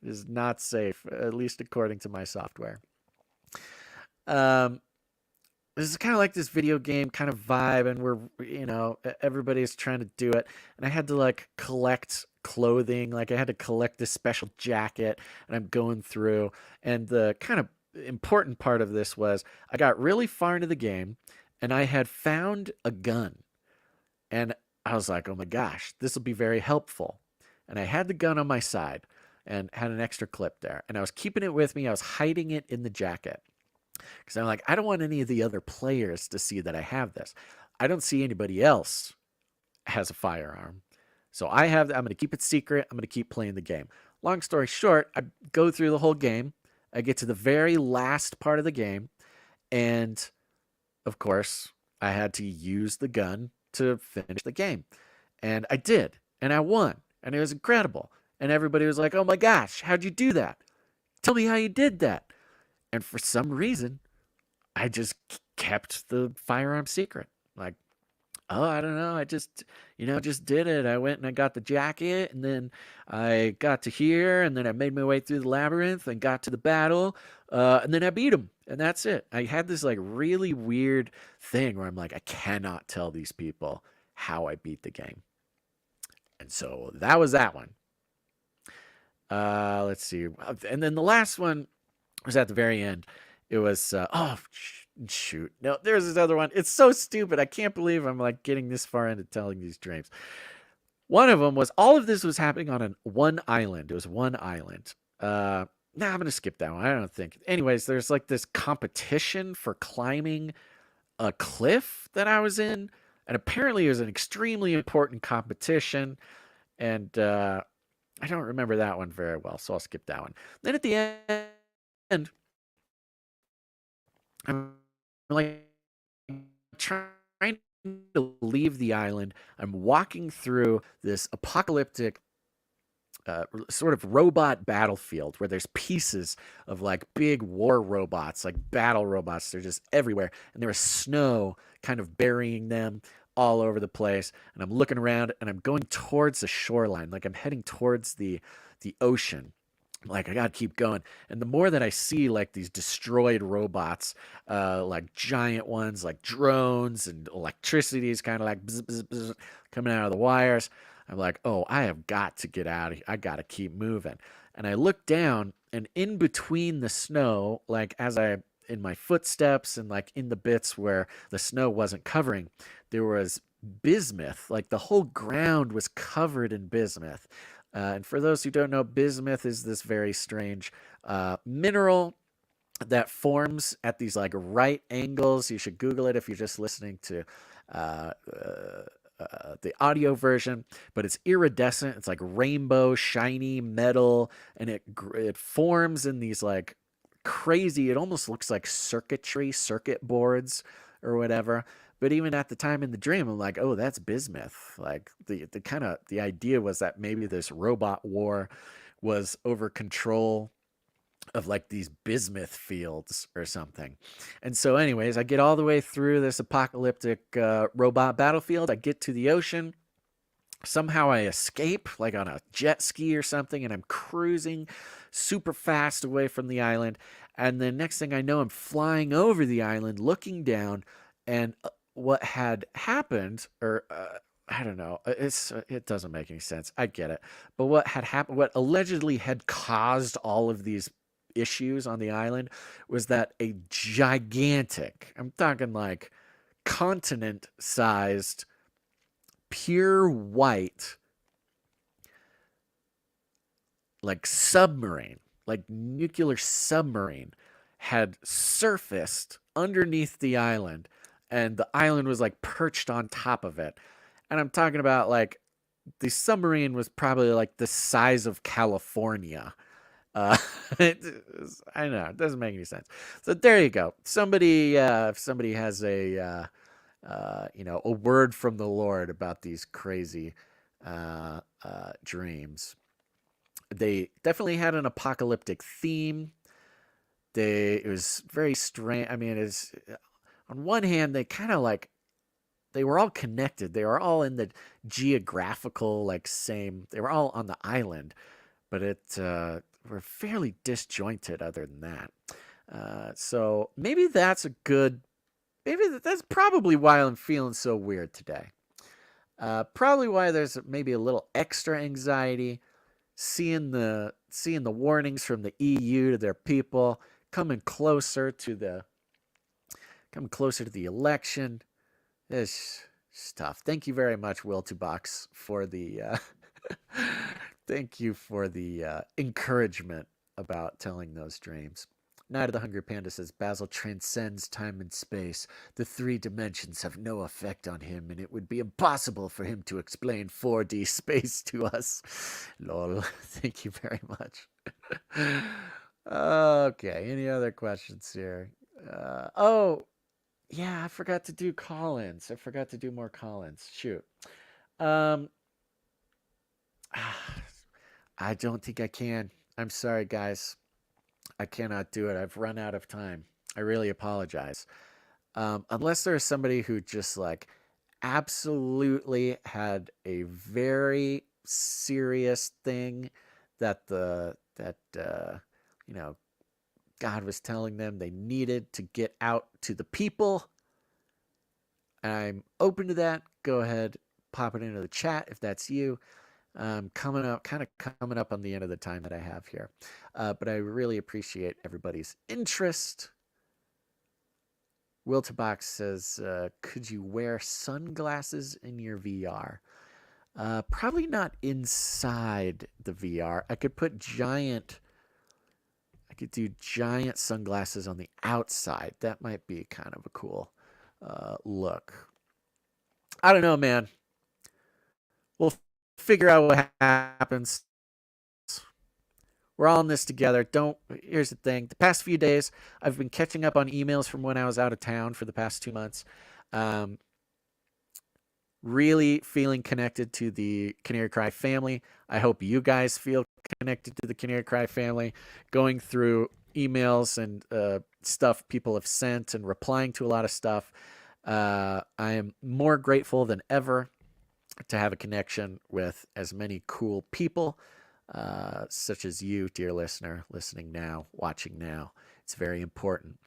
It is not safe, at least according to my software. This is kind of like this video game kind of vibe, and everybody's trying to do it. And I had to like collect clothing. Like, I had to collect this special jacket, and I'm going through. And the kind of important part of this was I got really far into the game, and I had found a gun. And I was like, oh my gosh, this will be very helpful. And I had the gun on my side and had an extra clip there. And I was keeping it with me. I was hiding it in the jacket. Because I'm like, I don't want any of the other players to see that I have this. I don't see anybody else has a firearm. So I'm going to keep it secret. I'm going to keep playing the game. Long story short, I go through the whole game. I get to the very last part of the game. And, of course, I had to use the gun to finish the game. And I did. And I won. And it was incredible. And everybody was like, oh my gosh, how'd you do that? Tell me how you did that. And for some reason, I just kept the firearm secret. Like, oh, I don't know. I just did it. I went and I got the jacket, and then I got to here, and then I made my way through the labyrinth and got to the battle, and then I beat him, and that's it. I had this like really weird thing where I'm like, I cannot tell these people how I beat the game. And so that was that one. Let's see. And then the last one was at the very end. It was, shoot. No, there's this other one. It's so stupid. I can't believe I'm like getting this far into telling these dreams. One of them was, all of this was happening on one island. It was one island. I'm going to skip that one. I don't think. Anyways, there's like this competition for climbing a cliff that I was in. And apparently it was an extremely important competition. And I don't remember that one very well, so I'll skip that one. Then at the end, I'm like trying to leave the island. I'm walking through this apocalyptic sort of robot battlefield where there's pieces of like big war robots, like battle robots. They're just everywhere. And there was snow kind of burying them all over the place. And I'm looking around and I'm going towards the shoreline. Like, I'm heading towards the ocean. Like, I gotta keep going. And the more that I see like these destroyed robots, like giant ones, like drones, and electricity is kind of like bzz, bzz, bzz, coming out of the wires, I'm like, oh, I have got to get out of here. I gotta keep moving. And I look down, and in between the snow, like in my footsteps and like in the bits where the snow wasn't covering, there was bismuth. Like, the whole ground was covered in bismuth. And for those who don't know, bismuth is this very strange mineral that forms at these like right angles. You should Google it if you're just listening to the audio version, but it's iridescent. It's like rainbow, shiny metal, and it forms in these like crazy. It almost looks like circuit boards or whatever. But even at the time in the dream, I'm like, oh, that's bismuth. Like the idea was that maybe this robot war was over control of like these bismuth fields or something. And so anyways, I get all the way through this apocalyptic robot battlefield. I get to the ocean. Somehow I escape like on a jet ski or something, and I'm cruising super fast away from the island. And the next thing I know, I'm flying over the island, looking down, and what had happened, or I don't know, it doesn't make any sense. I get it. But what had happened, what allegedly had caused all of these issues on the island was that a gigantic, I'm talking like continent-sized, pure white, like submarine, like nuclear submarine, had surfaced underneath the island, and the island was like perched on top of it. And I'm talking about like the submarine was probably like the size of California. I know it doesn't make any sense. So there you go. Somebody, if somebody has a a word from the Lord about these crazy dreams. They definitely had an apocalyptic theme. It was very strange. I mean, it's on one hand, they kind of like, they were all connected. They were all in the geographical, like same, they were all on the island, but were fairly disjointed other than that. So maybe that's that's probably why I'm feeling so weird today. Probably why there's maybe a little extra anxiety, seeing the warnings from the EU to their people, coming closer to the election. It's tough. Thank you very much, Will to Box, for the thank you for the encouragement about telling those dreams. Night of the Hungry Panda says, Basil transcends time and space. The 3 dimensions have no effect on him, and it would be impossible for him to explain 4D space to us. Lol. Thank you very much. Okay, any other questions here? Oh, yeah, I forgot to do call-ins. I forgot to do more call-ins. Shoot. I don't think I can. I'm sorry, guys. I cannot do it. I've run out of time. I really apologize. Unless there's somebody who just like absolutely had a very serious thing that God was telling them they needed to get out to the people. I'm open to that. Go ahead, pop it into the chat if that's you. Coming up on the end of the time that I have here. But I really appreciate everybody's interest. Will Tabax says, could you wear sunglasses in your VR? Probably not inside the VR. I could do giant sunglasses on the outside. That might be kind of a cool look. I don't know, man. We'll figure out what happens. We're all in this together. Here's the thing. The past few days, I've been catching up on emails from when I was out of town for the past 2 months. Really feeling connected to the Canary Cry family. I hope you guys feel connected to the Canary Cry family. Going through emails and stuff people have sent and replying to a lot of stuff. I am more grateful than ever to have a connection with as many cool people, such as you, dear listener, listening now, watching now. It's very important.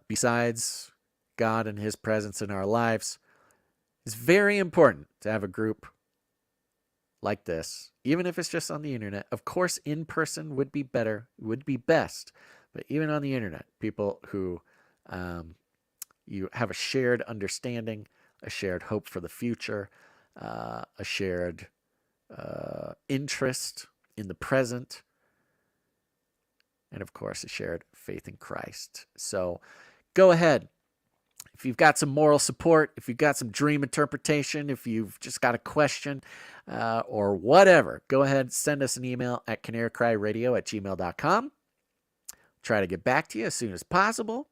Besides God and his presence in our lives, it's very important to have a group like this, even if it's just on the internet. Of course, in person would be better, would be best, but even on the internet, people who you have a shared understanding, a shared hope for the future, a shared interest in the present, and of course, a shared faith in Christ. So go ahead. If you've got some moral support, if you've got some dream interpretation, if you've just got a question or whatever, go ahead, send us an email at canarycryradio@gmail.com. try to get back to you as soon as possible.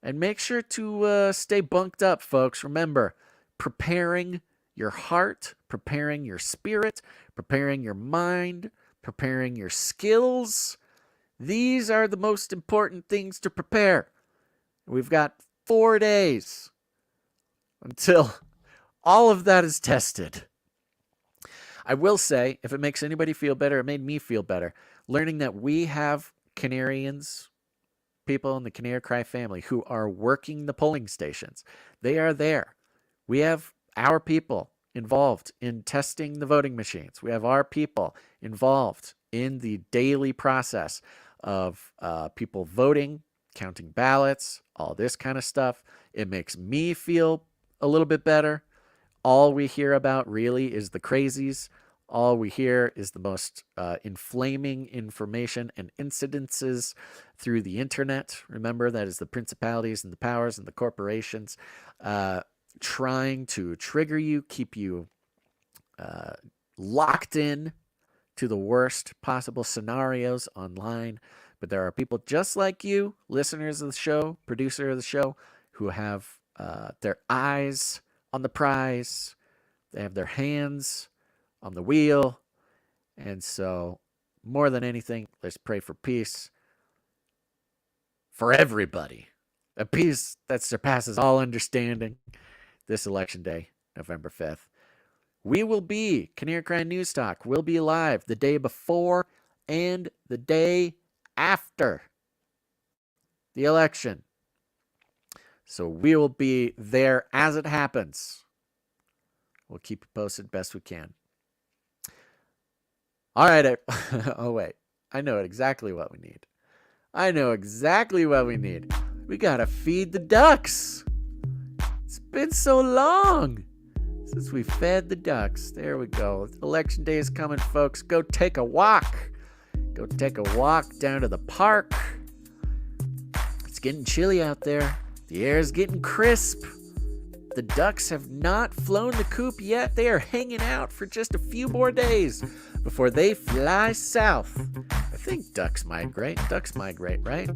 And make sure to stay bunked up, folks. Remember, preparing your heart, preparing your spirit, preparing your mind, preparing your skills. These are the most important things to prepare. We've got 4 days until all of that is tested. I will say, if it makes anybody feel better, it made me feel better, learning that we have Canarians, people in the Canary Cry family, who are working the polling stations. They are there. We have our people involved in testing the voting machines. We have our people involved in the daily process of people voting, counting ballots, all this kind of stuff. It makes me feel a little bit better. All we hear about really is the crazies. All we hear is the most inflaming information and incidences through the internet. Remember, that is the principalities and the powers and the corporations trying to trigger you, keep you locked in to the worst possible scenarios online. But there are people just like you, listeners of the show, producer of the show, who have their eyes on the prize. They have their hands on the wheel. And so, more than anything, let's pray for peace for everybody. A peace that surpasses all understanding this election day, November 5th. We will be, Canary Cry News Talk will be live the day before and the day after the election. So we will be there as it happens. We'll keep you posted best we can. All right. Oh, wait. I know exactly what we need. We got to feed the ducks. It's been so long since we fed the ducks. There we go. Election day is coming, folks. Go take a walk. Go take a walk down to the park. It's getting chilly out there. The air is getting crisp. The ducks have not flown the coop yet. They are hanging out for just a few more days before they fly south. I think ducks migrate. Ducks migrate, right?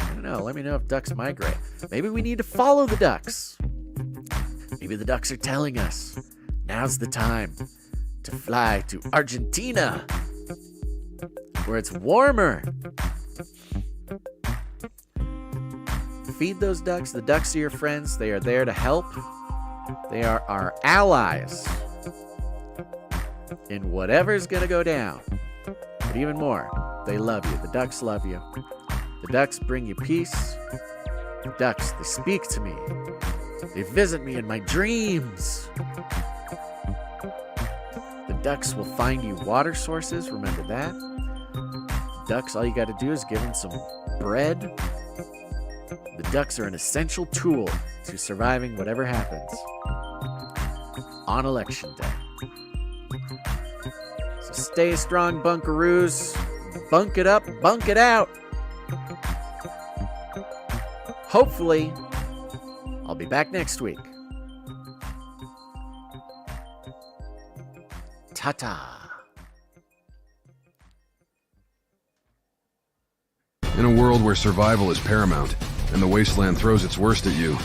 I don't know. Let me know if ducks migrate. Maybe we need to follow the ducks. Maybe the ducks are telling us now's the time to fly to Argentina, where it's warmer. Feed those ducks. The ducks are your friends. They are there to help. They are our allies in whatever's going to go down. But even more, they love you. The ducks love you. The ducks bring you peace. The ducks, they speak to me. They visit me in my dreams. The ducks will find you water sources. Remember that. Ducks, all you got to do is give them some bread. The ducks are an essential tool to surviving whatever happens on election day. So stay strong, bunkaroos. Bunk it up, bunk it out. Hopefully, I'll be back next week. Ta-ta. In a world where survival is paramount and the wasteland throws its worst at you,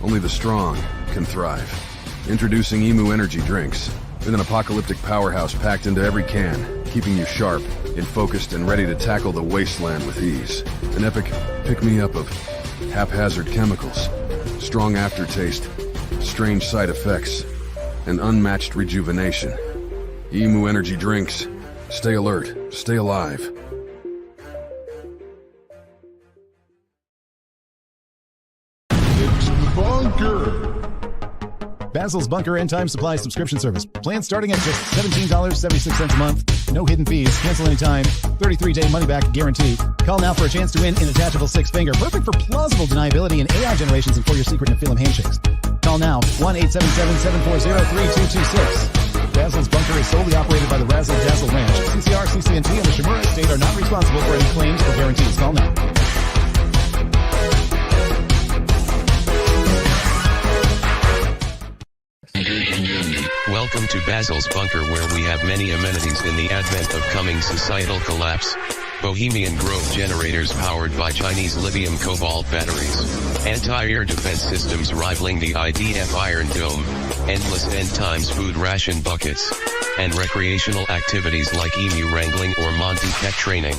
only the strong can thrive. Introducing Emu energy drinks, with an apocalyptic powerhouse packed into every can, keeping you sharp, focused, and ready to tackle the wasteland with ease. An epic pick-me-up of haphazard chemicals, strong aftertaste, strange side effects, and unmatched rejuvenation. Emu energy drinks. Stay alert, stay alive. Basils Bunker End Time Supply Subscription Service. Plan starting at just $17.76 a month. No hidden fees. Cancel anytime. 33-day money-back guarantee. Call now for a chance to win in Attachable 6-Finger. Perfect for plausible deniability and AI generations and for your secret Nephilim handshakes. Call now. 1-877-740-3226. Basils Bunker is solely operated by the Raskin Ranch. CCR, CCNT, and the Shimura Estate are not responsible for any claims or guarantees. Call now. Welcome to Basils Bunker, where we have many amenities in the advent of coming societal collapse. Bohemian Grove generators powered by Chinese lithium cobalt batteries, anti-air defense systems rivaling the IDF Iron Dome, endless end times food ration buckets, and recreational activities like emu wrangling or Monty Cat training.